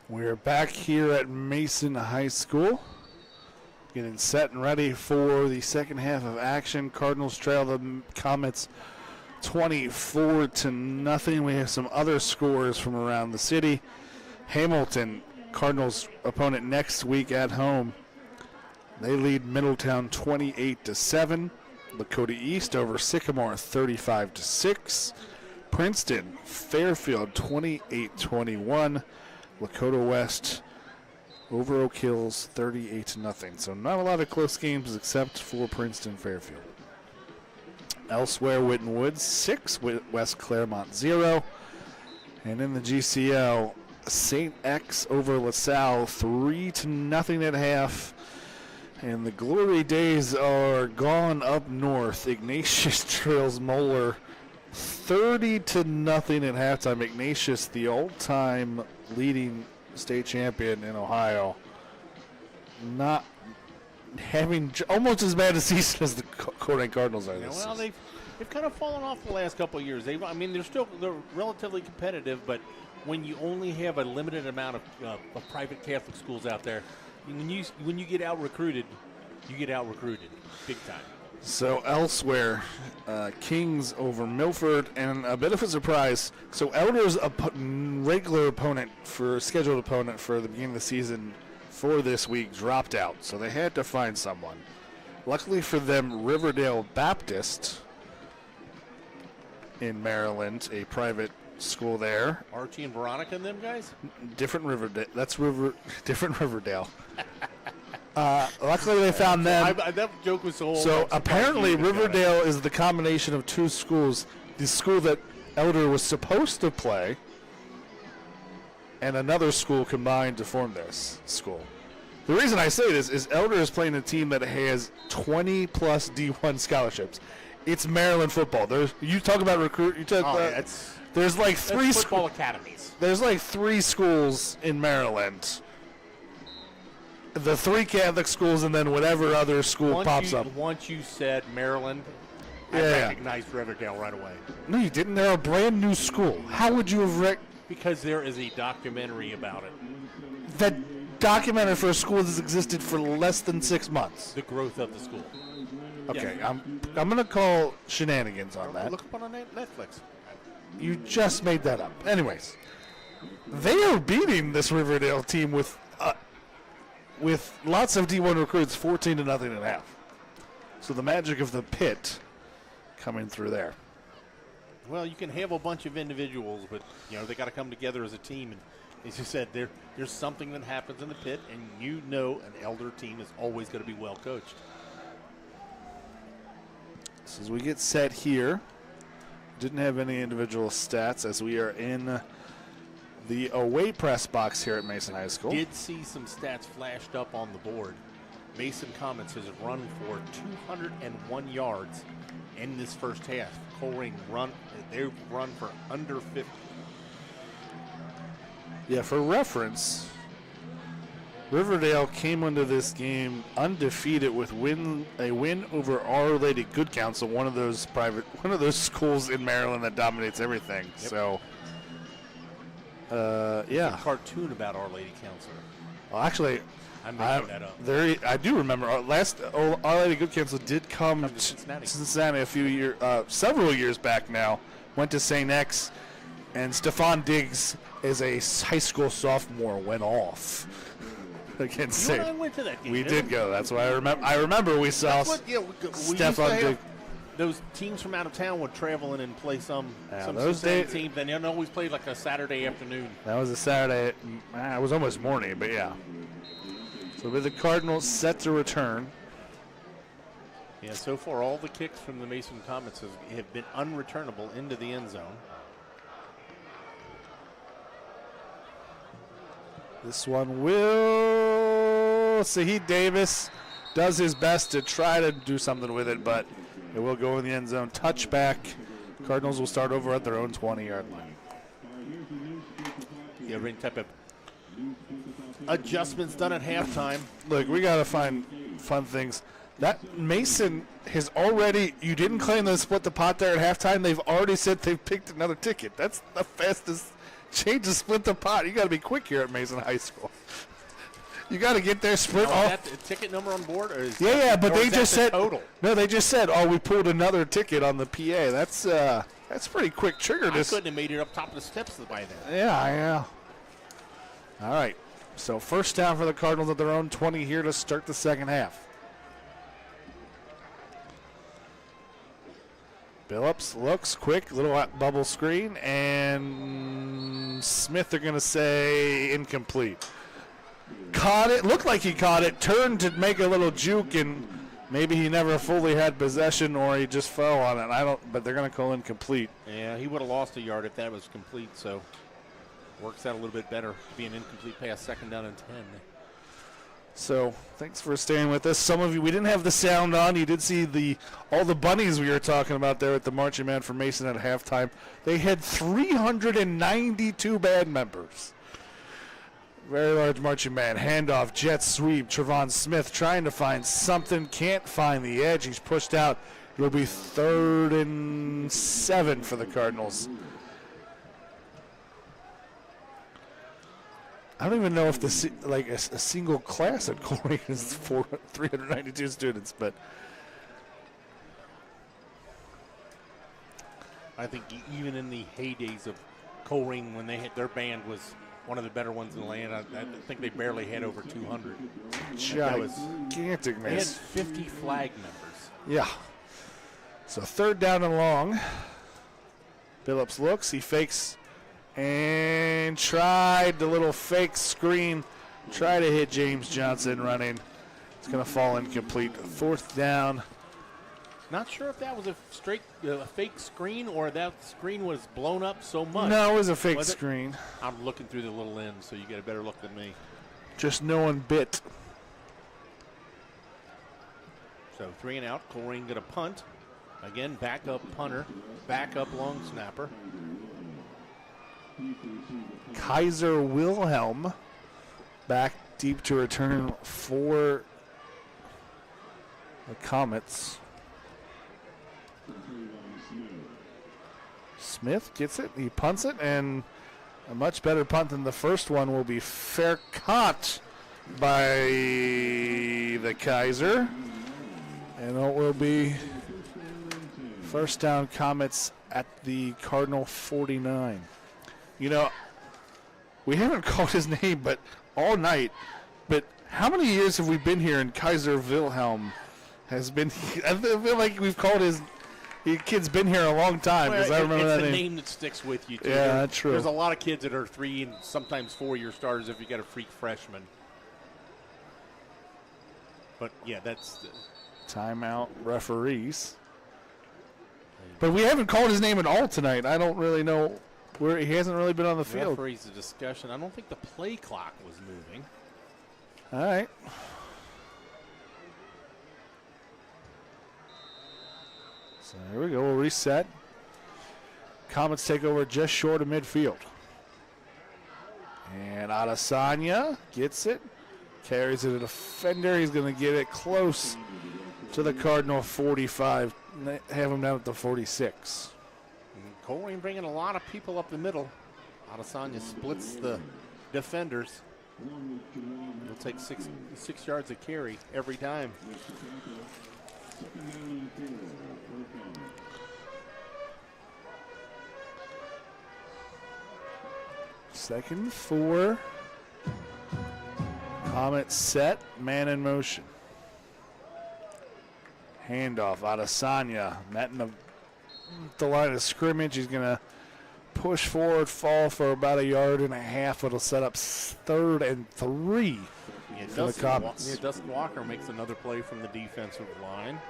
We're back here at Mason High School, getting set and ready for the second half of action. Cardinals trail the Comets 24-0. We have some other scores from around the city. Hamilton, Cardinals opponent next week at home. They lead Middletown 28-7. Lakota East over Sycamore 35-6. Princeton, Fairfield 28-21. Lakota West over Oak Hills 38-0. So not a lot of close games except for Princeton Fairfield. Elsewhere, Whitten Woods 6, West Claremont 0. And in the GCL, St. X over LaSalle 3-0 at half. And the glory days are gone up north. Ignatius trails Moeller 30-0 at halftime. Ignatius, the all-time leading state champion in Ohio, not having almost as bad a season as the Colerain Cardinals are. This well, they've kind of fallen off the last couple of years. They're relatively competitive, but when you only have a limited amount of private Catholic schools out there, when you get out recruited, big time. So elsewhere, Kings over Milford, and a bit of a surprise. So Elder's scheduled opponent for the beginning of the season for this week dropped out, so they had to find someone. Luckily for them, Riverdale Baptist in Maryland, a private school there. Archie and Veronica and them guys? Different Riverdale. Different Riverdale. Luckily, they found them. That joke was so apparently, Riverdale is the combination of two schools. The school that Elder was supposed to play and another school combined to form this school. The reason I say this is Elder is playing a team that has 20-plus D1 scholarships. It's Maryland football. You talk about recruit. There's like three football academies. There's like three schools in Maryland. The three Catholic schools, and then whatever other school pops up. Once you said Maryland, I recognized Riverdale right away. No, you didn't. They're a brand new school. How would you have Because there is a documentary about it. That documentary for a school that's existed for less than 6 months. The growth of the school. Okay, yeah. I'm going to call shenanigans on that. Look up on Netflix. You just made that up. Anyways, they are beating this Riverdale team with lots of D1 recruits, 14-0 at half. So the magic of the pit coming through there. Well, you can have a bunch of individuals, but they got to come together as a team. And as you said, there's something that happens in the pit, and an Elder team is always going to be well coached. So as we get set here, didn't have any individual stats as we are in the away press box here at Mason High School. Did see some stats flashed up on the board. Mason Comets has run for 201 yards in this first half. Colerain they've run for under 50. Yeah, for reference, Riverdale came into this game undefeated with a win over Our Lady Good Counsel, one of those schools in Maryland that dominates everything. Yep. So, a cartoon about Our Lady Counselor. Well, actually, I'm making that up. I do remember Our Lady Good Counsel did come to Cincinnati several years back now. Went to St. X, and Stephon Diggs, as a high school sophomore, went off against St. I went to that game. We did go. That's why I remember. I remember we saw Stephon Diggs. Those teams from out of town would travel in and play some teams. Then they always played like a Saturday afternoon. That was a Saturday. It was almost morning, but yeah. So with the Cardinals set to return. Yeah, so far all the kicks from the Mason Comets have been unreturnable into the end zone. This one will. Sahid Davis does his best to try to do something with it, but it will go in the end zone. Touchback Cardinals will start over at their own 20-yard line. Yeah, any type of adjustments done at halftime. Look, we got to find fun things. That Mason has already, you didn't claim to split the pot there at halftime. They've already said they've picked another ticket. That's the fastest change to split the pot. You got to be quick here at Mason High School. You got to get there, split Is off. that the ticket number on board? Or is Yeah, but they just said total. No, they just said, oh, we pulled another ticket on the PA. That's pretty quick trigger. I couldn't have made it up top of the steps by then. Yeah. All right. So first down for the Cardinals at their own 20 here to start the second half. Billups looks quick, little bubble screen, and Smith, they're going to say incomplete. Caught it, looked like he caught it, turned to make a little juke, and maybe he never fully had possession or he just fell on it. But they're going to call incomplete. Yeah, he would have lost a yard if that was complete, so works out a little bit better being incomplete pass, second down and 10. So thanks for staying with us. Some of you, we didn't have the sound on. You did see all the bunnies we were talking about there at the Marching Man for Mason at halftime. They had 392 band members. Very large marching band. Handoff, jet sweep. Trevon Smith trying to find something. Can't find the edge. He's pushed out. It'll be 3rd and 7 for the Cardinals. I don't even know if a single class at Colerain is 392 students, but I think even in the heydays of Colerain, when they had their band was one of the better ones in the land, I think they barely had over 200. Gigantic, man. They had 50 flag members. Yeah. So 3rd down and long. Billups looks, he fakes, and tried the little fake screen. Try to hit James Johnson running. It's going to fall incomplete. 4th down. Not sure if that was a fake screen or that screen was blown up so much. No, it was a fake screen. I'm looking through the little lens, so you get a better look than me. Just no one bit. So 3 and out. Colerain going to punt. Again, backup punter, backup long snapper. Kaiser Wilhelm back deep to return for the Comets. Smith gets it, he punts it, and a much better punt than the first one will be fair caught by the Kaiser. And it will be first down Comets at the Cardinal 49. You know, we haven't called his name but all night, but how many years have we been here and Kaiser Wilhelm has been I feel like we've called his kid's been here a long time because I remember that name. It's the name that sticks with you, too. Yeah, that's true. There's a lot of kids that are 3 and sometimes 4-year starters if you got a freak freshman. But, yeah, that's... Timeout referees. But we haven't called his name at all tonight. I don't really know where he hasn't really been on the field. Referees a discussion. I don't think the play clock was moving. All right. So here we go. We'll reset. Comets take over just short of midfield. And Adesanya gets it. Carries it to the defender. He's going to get it close to the Cardinal 45. Have him down at the 46. Colerain bringing a lot of people up the middle. Adesanya splits the defenders. He'll take six yards a carry every time. Second 4. Comet set, man in motion. Handoff, Adesanya, met in the line of scrimmage. He's going to push forward, fall for about 1.5 yards. It'll set up 3rd and 3 for the Comets. Dustin Walker makes another play from the defensive line.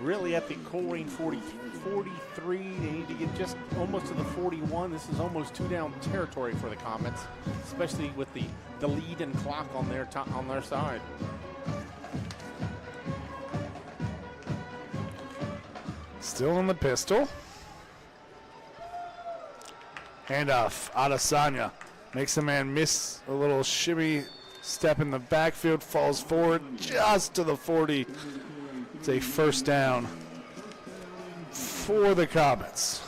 Really at the Colerain 43, they need to get just almost to the 41. This is almost 2-down territory for the Comets, especially with the lead and clock on their side. Still in the pistol. Handoff. Adesanya makes the man miss a little shimmy step in the backfield. Falls forward just to the 40. It's a first down for the Comets.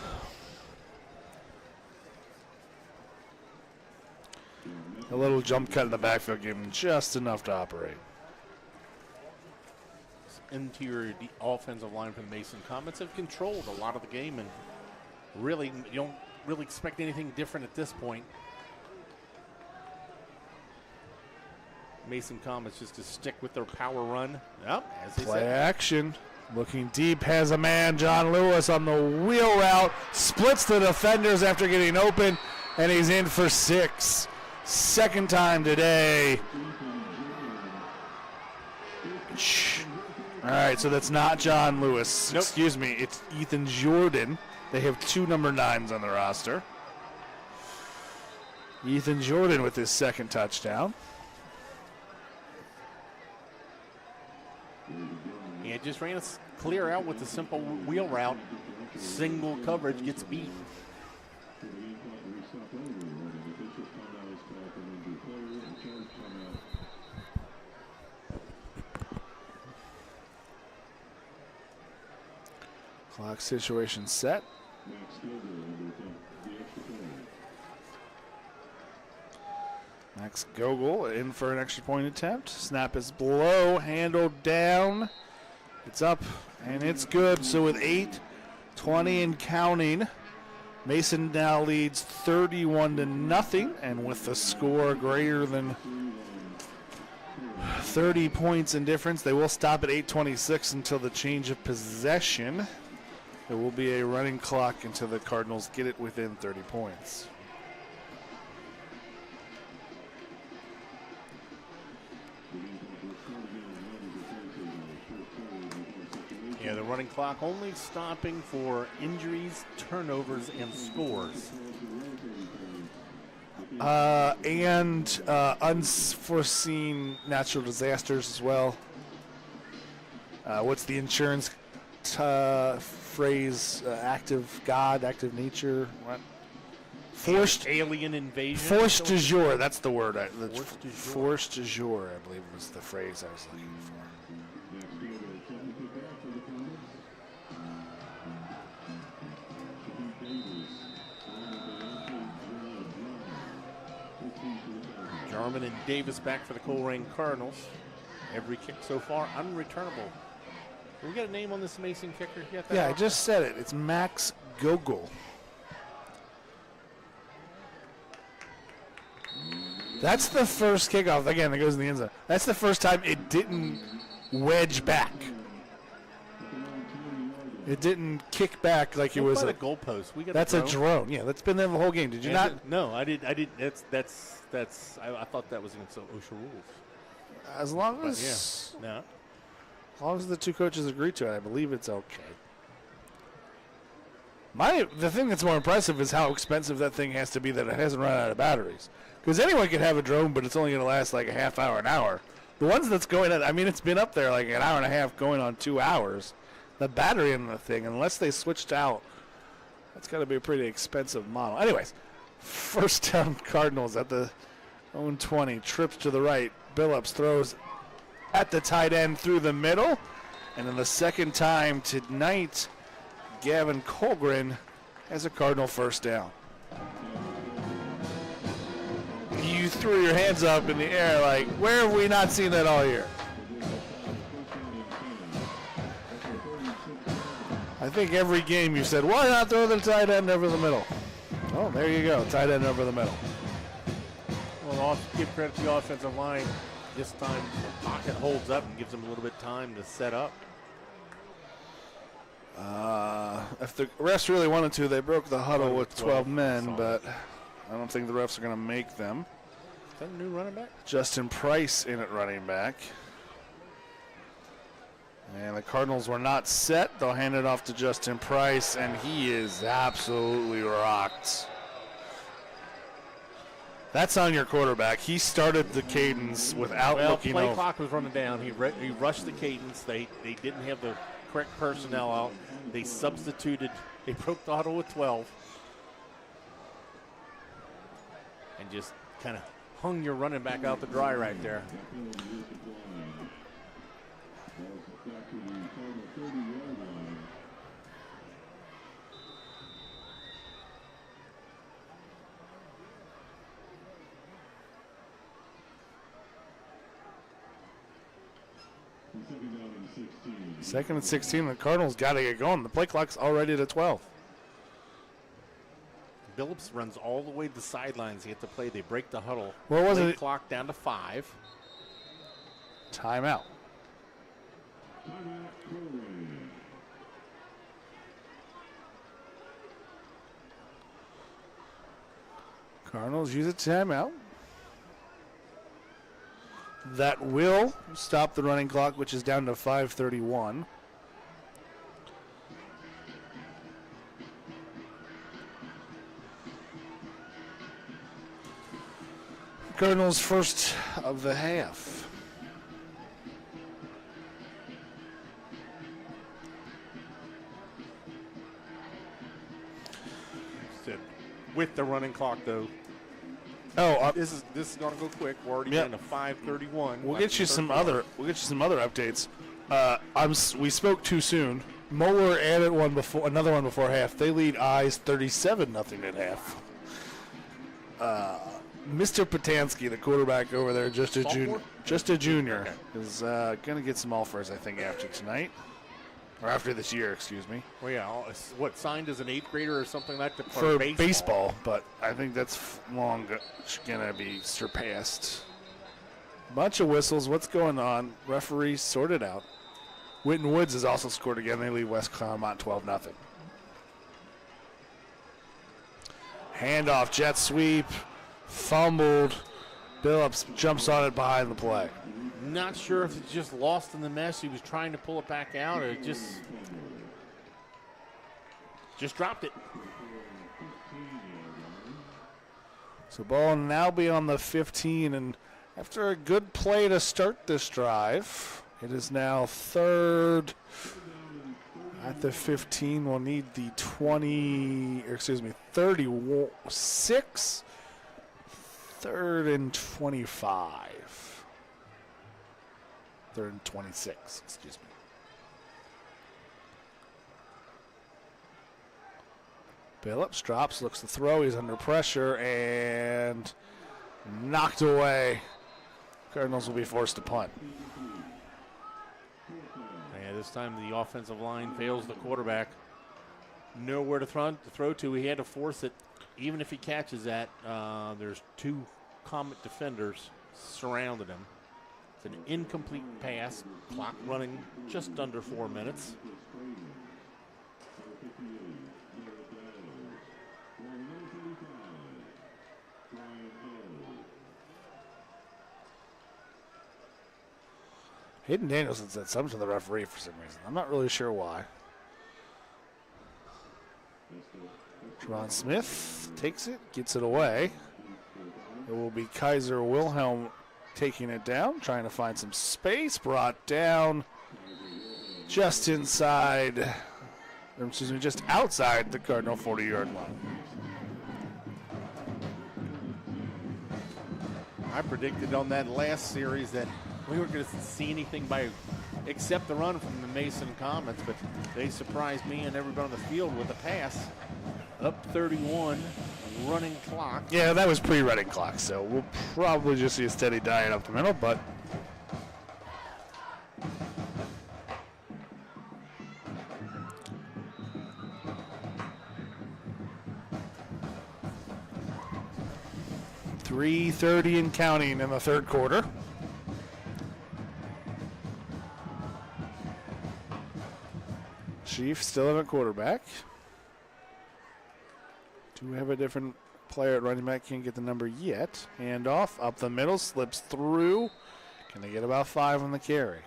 A little jump cut in the backfield gave him just enough to operate. Interior offensive line for the Mason Comets have controlled a lot of the game, and really, you don't really expect anything different at this point. Mason Comets just to stick with their power run. Yep, as they Play said. action. Looking deep, has a man, John Lewis on the wheel route. Splits the defenders after getting open, and he's in for 6. Second time today. All right, so that's not John Lewis. Nope. Excuse me, it's Ethan Jordan. They have 2 number 9s on the roster. Ethan Jordan with his second touchdown. Yeah, just ran a clear out with a simple wheel route. Single coverage gets beat. Clock situation set. Max Gogol in for an extra point attempt. Snap is below, handled down. It's up and it's good. So with 8:20 and counting, Mason now leads 31-0, and with the score greater than 30 points in difference, they will stop at 8:26 until the change of possession. There will be a running clock until the Cardinals get it within 30 points. Yeah, the running clock only stopping for injuries, turnovers, and scores. And unforeseen natural disasters as well. What's the insurance phrase? Active God, active nature. What? Forced alien invasion. Forced du jour. That's the word. Force du jour. Force du jour, I believe, was the phrase I was looking for. Jarman and Davis back for the Colerain Cardinals. Every kick so far unreturnable. Do we got a name on this Mason kicker yet? Yeah, I just said it. It's Max Gogol. That's the first kickoff, again, that goes in the end zone. That's the first time it didn't wedge back. It didn't kick back like it was a goalpost. We got that's a drone. Yeah, that's been there the whole game. Did you not? No, I did. I thought that was against OSHA rules. As long But as yeah, no. as long as the two coaches agree to it, I believe it's okay. The thing that's more impressive is how expensive that thing has to be that it hasn't run out of batteries. Because anyone can have a drone, but it's only going to last like a half hour, an hour. The ones that's going at, I mean, it's been up there like an hour and a half going on 2 hours. The battery in the thing, unless they switched out, that's got to be a pretty expensive model. Anyways, first down Cardinals at the own 20. Trips to the right. Billups throws at the tight end through the middle. And then the second time tonight, Gavin Colerain has a Cardinal first down. You threw your hands up in the air like, where have we not seen that all year? I think every game you said, why not throw the tight end over the middle? Oh, there you go, tight end over the middle. Well, I'll give credit to the offensive line. This time, the pocket holds up and gives them a little bit of time to set up. If the refs really wanted to, they broke the huddle with 12 men, Solid. but I don't think the refs are going to make them. Is that a new running back? Justin Price in at running back. And the Cardinals were not set. They'll hand it off to Justin Price, and he is absolutely rocked. That's on your quarterback. He started the cadence without looking play over. clock was running down. He rushed the cadence. They didn't have the correct personnel out. They substituted. They broke the huddle with 12. And just kind of hung your running back out to dry right there. Second and 16. The Cardinals got to get going. The play clock's already to 12. Billups runs all the way to the sidelines to get the play. They break the huddle. What was play it? Clock down to 5. Timeout. Cardinals use a timeout. That will stop the running clock, which is down to 5:31. Cardinals first of the half. With the running clock, though. Oh, This is going to go quick. We're already Yep. in a 5:31. we'll get you some other. We'll get you some other updates. We spoke too soon. Moeller added another one before half. They lead Eyes 37-0 at half. Mr. Patansky, the quarterback over there, just a junior, is going to get some offers, I think, after tonight. Or after this year, excuse me. Well, yeah. What, signed as an 8th grader or something like that For baseball, but I think that's long going to be surpassed. Bunch of whistles. What's going on? Referees sorted out. Whitten Woods has also scored again. They lead West Claremont 12-0. Handoff, jet sweep, fumbled. Billups jumps on it behind the play. Not sure if it's just lost in the mess. He was trying to pull it back out, or just dropped it. So ball will now be on the 15, and after a good play to start this drive, it is now third at the 15. We'll need the 36, third and 25. Third and 26, excuse me. Billups drops, looks to throw. He's under pressure and knocked away. Cardinals will be forced to punt. Yeah, this time the offensive line fails the quarterback. Nowhere to throw to. He had to force it. Even if he catches that, there's 2 Comet defenders surrounding him. It's an incomplete pass. Clock running just under 4 minutes. Hayden Danielson said something to the referee for some reason. I'm not really sure why. Jerron Smith takes it, gets it away. It will be Kaiser Wilhelm taking it down, trying to find some space. Brought down just inside, just outside the Cardinal 40-yard line. I predicted on that last series that we weren't going to see anything except the run from the Mason Comets, but they surprised me and everybody on the field with a pass. Up 31, running clock. Yeah, that was pre-running clock, so we'll probably just see a steady diet up the middle, but .330 and counting in the third quarter. Chiefs still have a quarterback. Do we have a different player at running back? Can't get the number yet. Handoff up the middle, slips through. Can they get about 5 on the carry?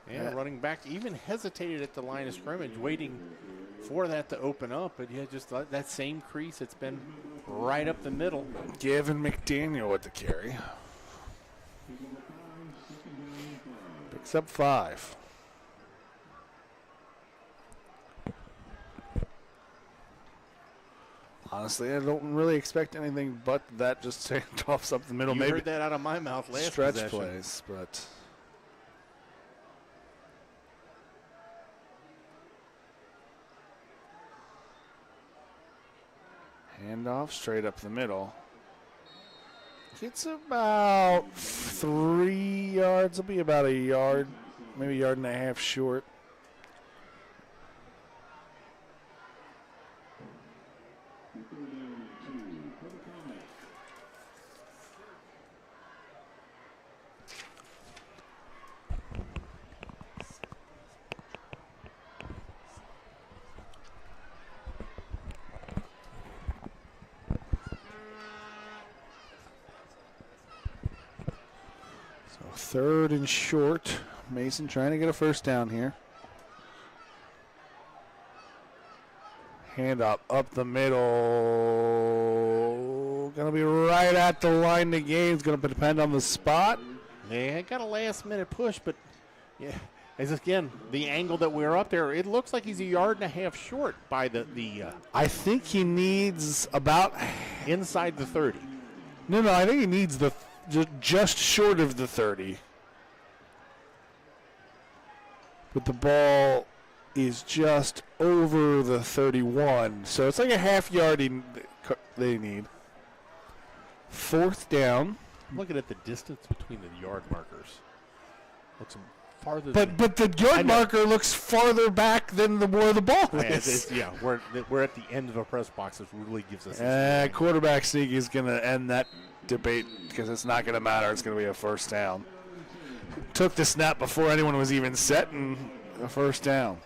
And running back even hesitated at the line of scrimmage, waiting for that to open up. But yeah, just that same crease. It's been right up the middle. Gavin McDaniel with the carry. Picks up 5. honestly. I don't really expect anything but that, just handoffs up the middle. You Maybe heard that out of my mouth last stretch possession. plays, but handoff straight up the middle. It's about 3 yards. It'll be about a yard, maybe a yard and a half short. Third and short. Mason trying to get a first down here. Hand up the middle. Going to be right at the line to gain. It's going to depend on the spot. They got a last-minute push, but yeah, as again, the angle that we're up there, it looks like he's a yard and a half short by the I think he needs about inside the 30. No, I think he needs just short of the 30. But the ball is just over the 31. So it's like a half yard they need. Fourth down. I'm looking at the distance between the yard markers. Looks farther. But the yard marker looks farther back than where the ball is. Yeah, we're at the end of a press box, which really gives us. Quarterback sneak is going to end that debate because it's not going to matter. It's going to be a first down. Took the snap before anyone was even set, and a first down.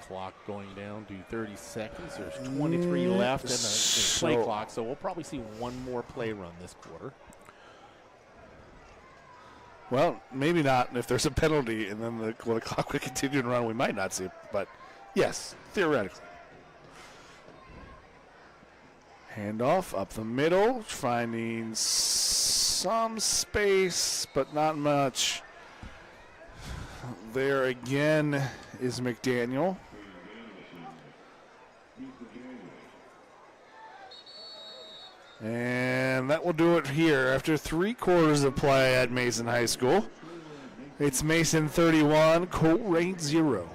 Clock going down to 30 seconds. There's 23 left in the play clock, so we'll probably see one more play run this quarter. Well, maybe not. If there's a penalty and then the clock would continue to run, we might not see it. But, yes, theoretically. Handoff up the middle, finding some space, but not much. There again is McDaniel. And that will do it here. After 3 quarters of play at Mason High School, it's Mason 31, Colerain 0.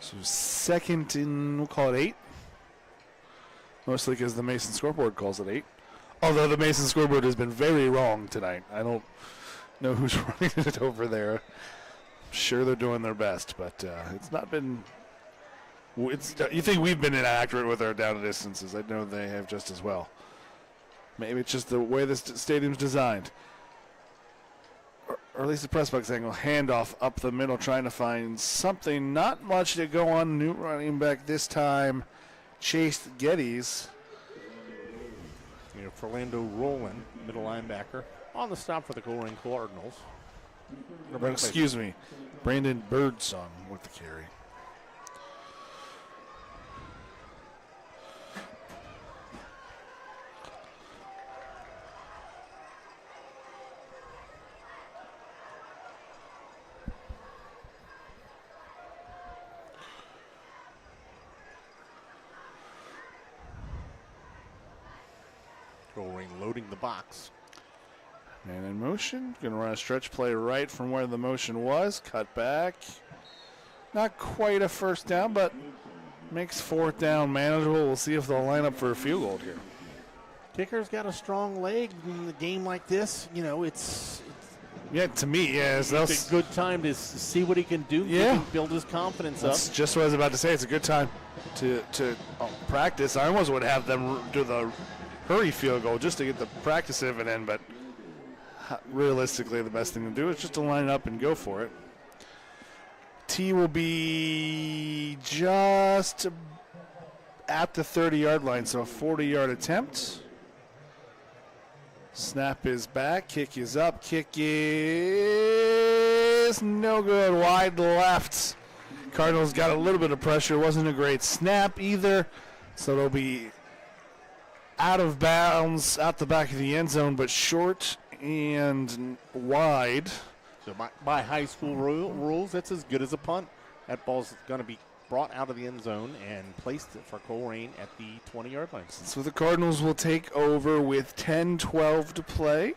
So second and we'll call it 8. Mostly because the Mason scoreboard calls it 8. Although the Mason scoreboard has been very wrong tonight. I don't know who's running it over there. I'm sure they're doing their best, but it's not been. You think we've been inaccurate with our down distances? I know they have just as well. Maybe it's just the way the stadium's designed. Or at least the press box angle, handoff up the middle, trying to find something. Not much to go on. New running back this time, Chase Geddes. Fernando Rowland, middle linebacker, on the stop for the Colerain Cardinals. Excuse me, Brandon Birdsong with the carry. Colerain loading the box. Man in motion. Going to run a stretch play right from where the motion was. Cut back. Not quite a first down, but makes fourth down manageable. We'll see if they'll line up for a field goal here. Kicker's got a strong leg in a game like this. You know, it's to me, it's a good time to see what he can do. Yeah. He can build his confidence That's up. just what I was about to say. It's a good time to practice. I almost would have them do the hurry field goal just to get the practice of it in, but realistically, the best thing to do is just to line up and go for it. T will be just at the 30-yard line, so a 40-yard attempt. Snap is back, kick is up, kick is no good, wide left. Cardinals got a little bit of pressure, wasn't a great snap either, so they'll be out of bounds, out the back of the end zone, but short and wide. So by high school rules, that's as good as a punt. That ball's going to be brought out of the end zone and placed for Colerain at the 20-yard line. So the Cardinals will take over with 10-12 to play.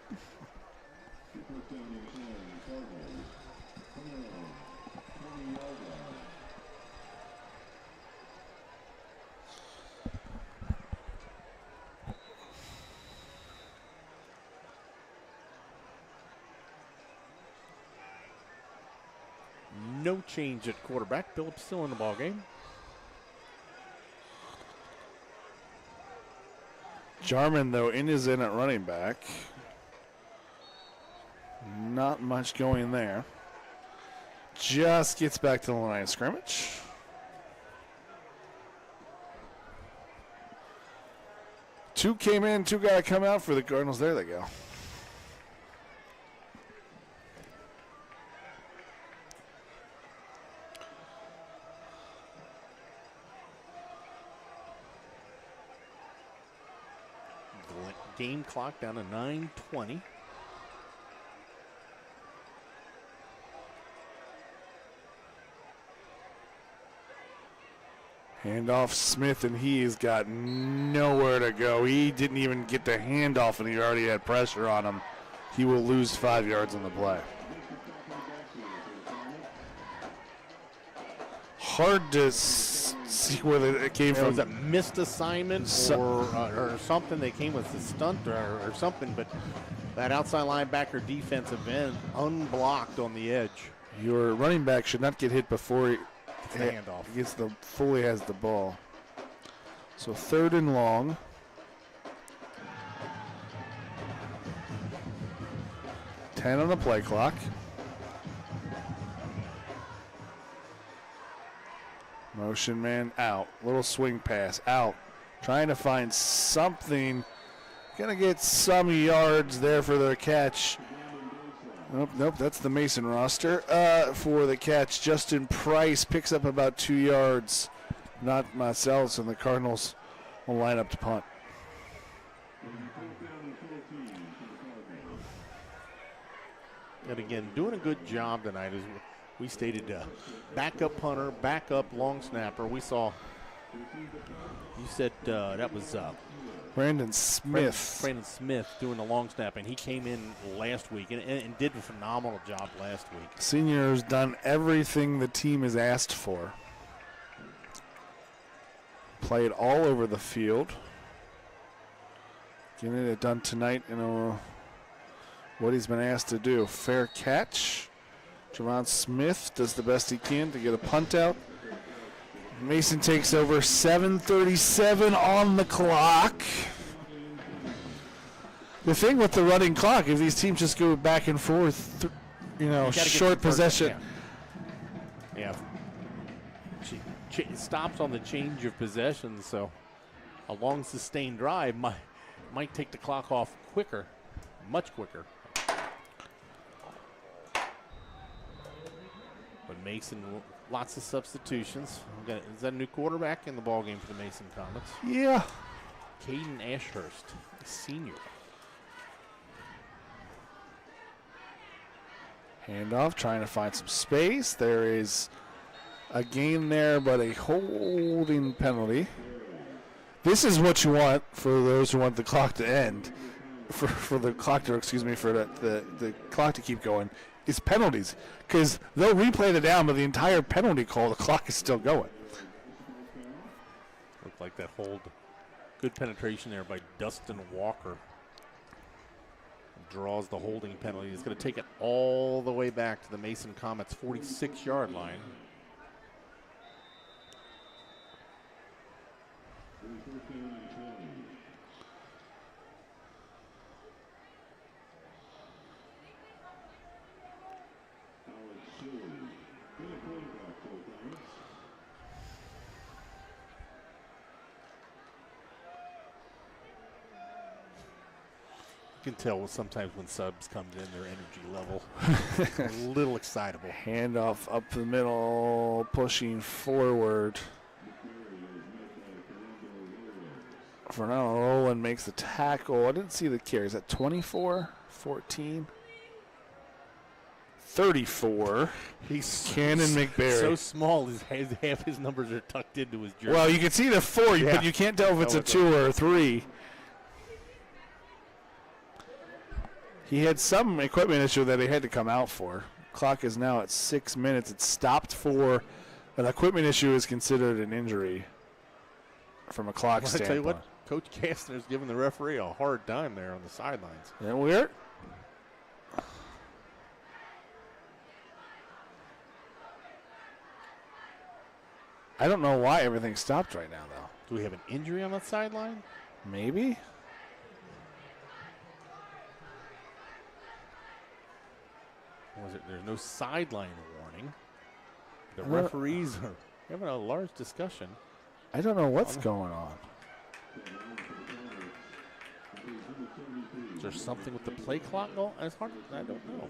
No change at quarterback. Phillips still in the ball game. Jarman, though, is in at running back. Not much going there. Just gets back to the line of scrimmage. Two came in, two got to come out for the Cardinals. There they go. Game clock down to 9:20. Handoff Smith, and he has got nowhere to go. He didn't even get the handoff, and he already had pressure on him. He will lose 5 yards on the play. Hard to see where it came from. Was a missed assignment or something? They came with a stunt or something, but that outside linebacker defensive end unblocked on the edge. Your running back should not get hit before he handoff. fully has the ball. So 3rd and long. Ten on the play clock. Motion man out. Little swing pass out. Trying to find something. Gonna get some yards there for the catch. Nope, that's the Mason roster. For the catch, Justin Price picks up about 2 yards. Not Marcel's, and the Cardinals will line up to punt. And again, doing a good job tonight, as we stated, backup punter, backup long snapper. We saw, you said that was Brandon Smith. Brandon Smith doing the long snap, and he came in last week and did a phenomenal job last week. Senior has done everything the team has asked for. Played all over the field. Getting it done tonight in what he's been asked to do. Fair catch. Javon Smith does the best he can to get a punt out. Mason takes over. 7:37 on the clock. The thing with the running clock, if these teams just go back and forth, short possession. Yeah. It stops on the change of possession, so a long sustained drive might take the clock off quicker, much quicker. But Mason, lots of substitutions. Is that a new quarterback in the ballgame for the Mason Comets? Yeah. Caden Ashurst, senior. Handoff, trying to find some space. There is a gain there, but a holding penalty. This is what you want for those who want the clock to end. for the clock to for the clock to keep going is penalties, because they'll replay the down, but the entire penalty call, the clock is still going. Looked like that hold. Good penetration there by Dustin Walker. Draws the holding penalty. He's going to take it all the way back to the Mason Comets 46-yard line. You can tell sometimes when subs comes in, their energy level a little excitable. Handoff up the middle, pushing forward. Fernando Rowland makes the tackle. I didn't see the carry. Is that 24, 14, 34? He's Cannon McBarry. So small, half his numbers are tucked into his jersey. Well, you can see the 4, Yeah. but you can't tell if it's a 2 or a 3. He had some equipment issue that he had to come out for. Clock is now at 6 minutes. It's stopped for an equipment issue is considered an injury from a clock I standpoint. tell you what, Coach Kastner's giving the referee a hard time there on the sidelines. Isn't that weird? I don't know why everything stopped right now, though. Do we have an injury on that sideline? Maybe? There's no sideline warning. The referees are having a large discussion. I don't know what's going on. Is there something with the play clock? No, it's hard. I don't know.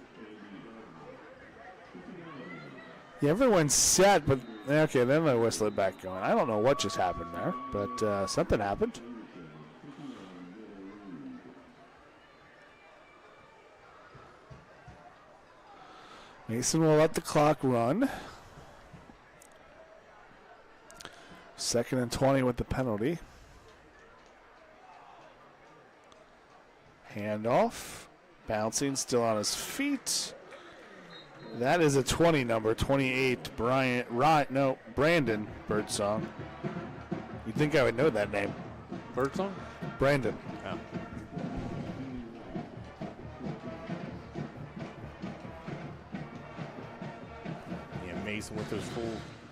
Yeah, everyone's set, but okay, then they whistle it back going. I don't know what just happened there, but something happened. Mason will let the clock run. 2nd and 20 with the penalty. Handoff. Bouncing, still on his feet. That is a 20 number, 28. Brandon Birdsong. You'd think I would know that name. Birdsong? Brandon. Oh. Yeah, Mason with those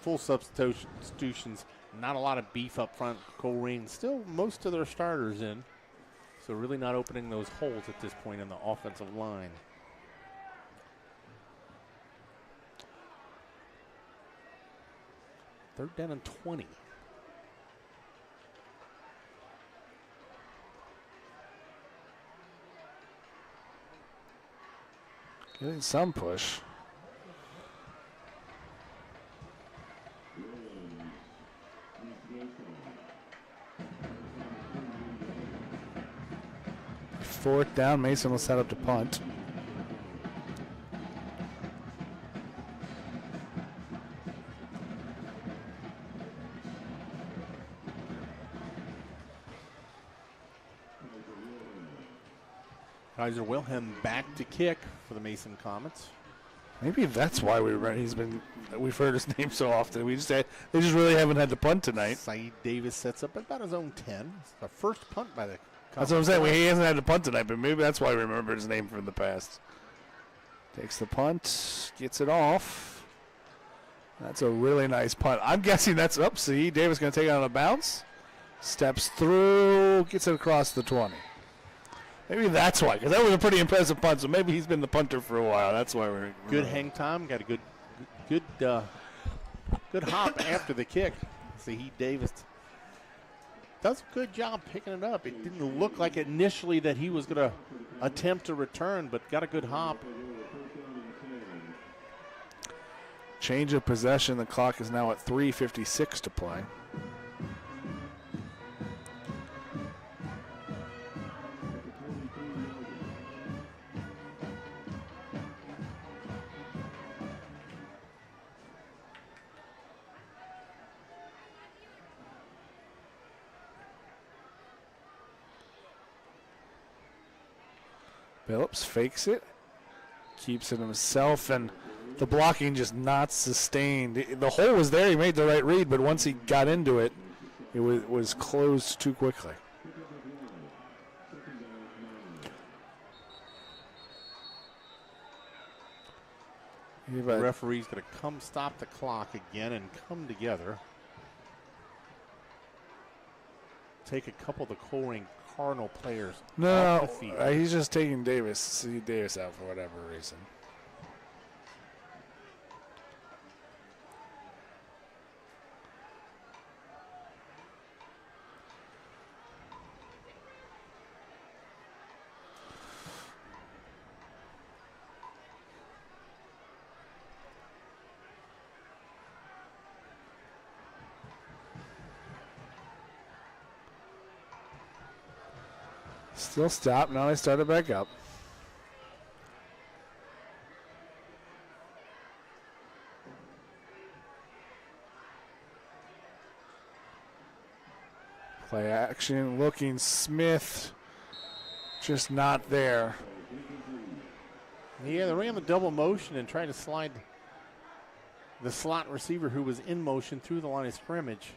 full substitutions. Not a lot of beef up front. Colerain still most of their starters in. So really not opening those holes at this point in the offensive line. Third down and 20. Getting some push. Fourth down, Mason will set up to punt. Kaiser Wilhelm back to kick for the Mason Comets. Maybe that's why we've heard his name so often. They just really haven't had to punt tonight. Saeed Davis sets up at about his own 10. It's the first punt by the That's what I'm saying. He hasn't had to punt tonight, but maybe that's why we remember his name from the past. Takes the punt, gets it off. That's a really nice punt. I'm guessing that's up. See, Davis going to take it on a bounce. Steps through, gets it across the 20. Maybe that's why, because that was a pretty impressive punt. So maybe he's been the punter for a while. That's why we're good hang time. Got a good hop after the kick. Saeed Davis does a good job picking it up. It didn't look like initially that he was going to attempt to return, but got a good hop. Change of possession. The clock is now at 3:56 to play. Phillips fakes it, keeps it himself, and the blocking just not sustained. The hole was there. He made the right read, but once he got into it, it was closed too quickly. The referee's going to come stop the clock again and come together. Take a couple of the Colerain Cardinal players off the field. He's just taking Davis out for whatever reason. Still stopped. Now they started back up. Play action. Looking. Smith. Just not there. Yeah, they ran the double motion and tried to slide the slot receiver who was in motion through the line of scrimmage.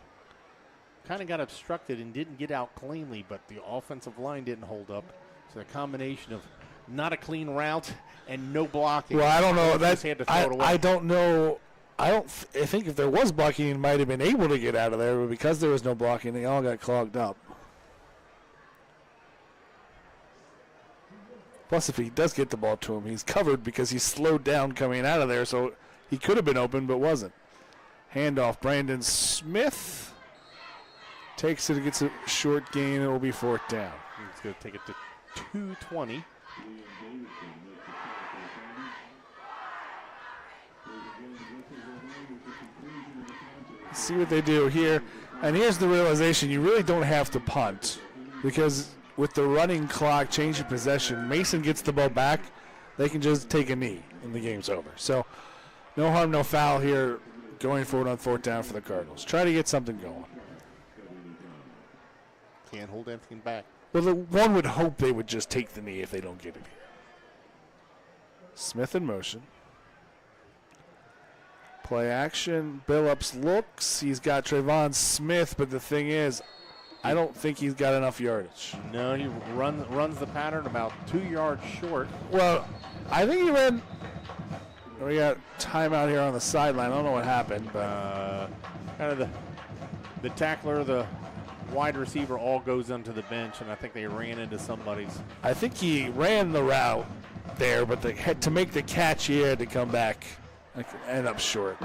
Kind of got obstructed and didn't get out cleanly, but the offensive line didn't hold up. So a combination of not a clean route and no blocking. Well, I don't know. I don't know. I think if there was blocking, he might have been able to get out of there, but because there was no blocking, they all got clogged up. Plus, if he does get the ball to him, he's covered because he's slowed down coming out of there, so he could have been open but wasn't. Handoff, Brandon Smith. Takes it, it gets a short gain, it will be fourth down. He's going to take it to 220. See what they do here. And here's the realization, you really don't have to punt because with the running clock, change of possession, Mason gets the ball back, they can just take a knee and the game's over. So no harm, no foul here going forward on fourth down for the Cardinals. Try to get something going. Can't hold anything back. Well, one would hope they would just take the knee if they don't get it here. Smith in motion. Play action. Billups looks. He's got Trayvon Smith, but the thing is, I don't think he's got enough yardage. No, he runs the pattern about 2 yards short. Well, I think he ran. We got timeout here on the sideline. I don't know what happened, but kind of the tackler, the wide receiver all goes onto the bench, and I think they ran into somebody's. I think he ran the route there, but to make the catch, he had to come back and end up short.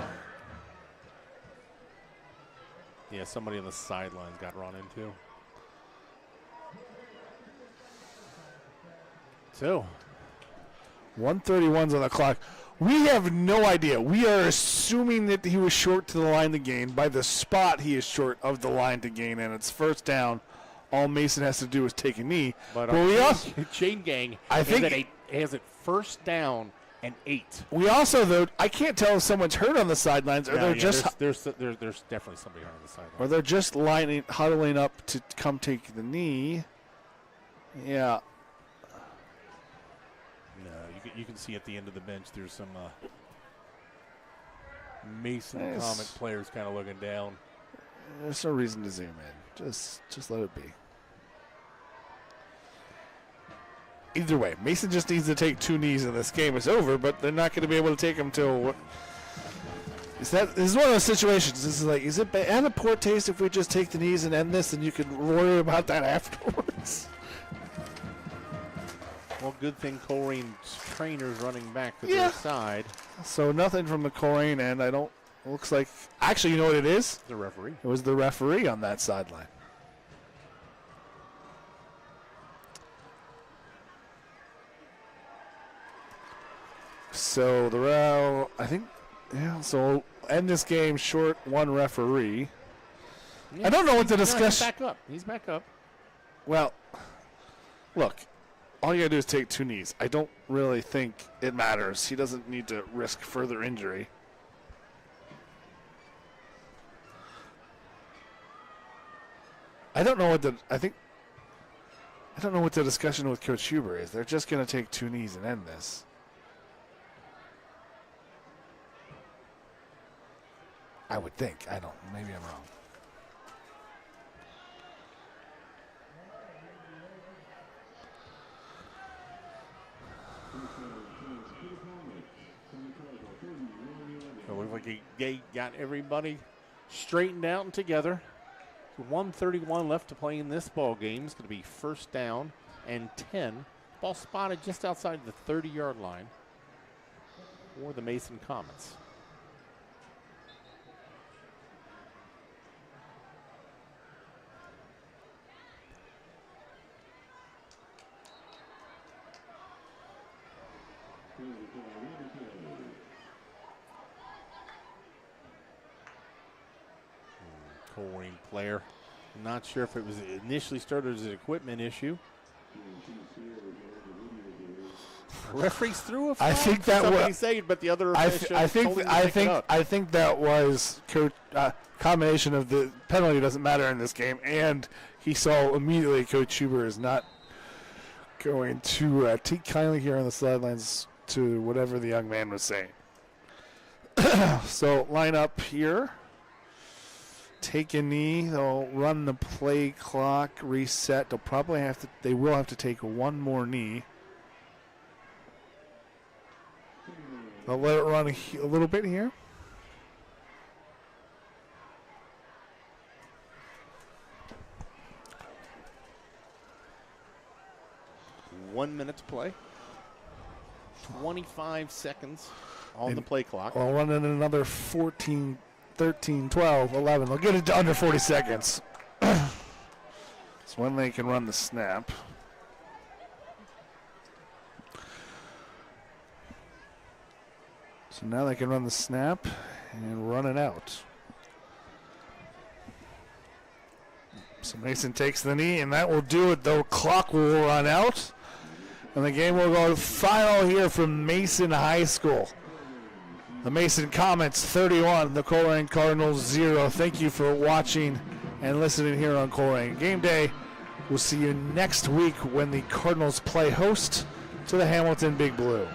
Yeah, somebody on the sidelines got run into. So, 1:31's on the clock. We have no idea. We are assuming that he was short to the line to gain. By the spot, he is short of the line to gain, and it's first down. All Mason has to do is take a knee. But we also Chain Gang has it first down and 8. We also, though, I can't tell if someone's hurt on the sidelines or they're just. There's definitely somebody hurt on the sideline. Or they're just huddling up to come take the knee. Yeah. You can see at the end of the bench there's some Mason Comet players kind of looking down. There's no reason to zoom in. Just let it be. Either way, Mason just needs to take 2 knees and this game is over, but they're not going to be able to take them till what? This is one of those situations. This is like, is it bad, a poor taste if we just take the knees and end this and you can worry about that afterwards? Well, good thing Colerain's trainer's running back to their side. So nothing from the Colerain end. Looks like, actually, you know what it is? The referee. It was the referee on that sideline. So so we'll end this game short 1 referee. Yeah, I don't know what the discussion. He's back up. Well, look. All you got to do is take 2 knees. I don't really think it matters. He doesn't need to risk further injury. I don't know don't know what the discussion with Coach Huber is. They're just going to take 2 knees and end this. I would think. I don't. Maybe I'm wrong. It looks like they got everybody straightened out and together. 1:31 left to play in this ball game. It's going to be first down and 10. Ball spotted just outside the 30-yard line for the Mason Comets. Colerain player. I'm not sure if it was initially started as an equipment issue. Referees threw a flag. I think that somebody was. saved, but the other I official told him to I pick it up. think that was combination of the penalty doesn't matter in this game, and he saw immediately Coach Huber is not going to take kindly here on the sidelines to whatever the young man was saying. So line up here. Take a knee. They'll run the play clock, reset. They will have to take one more knee. They'll let it run a little bit here. One minute to play. 25 seconds on the play clock. I'll run in another 14, 13, 12, 11. They'll get it to under 40 seconds. It's when they can run the snap. So now they can run the snap and run it out. So Mason takes the knee, and that will do it. The clock will run out, and the game will go final here from Mason High School. The Mason Comets 31, the Colerain Cardinals 0. Thank you for watching and listening here on Colerain Game Day. We'll see you next week when the Cardinals play host to the Hamilton Big Blue.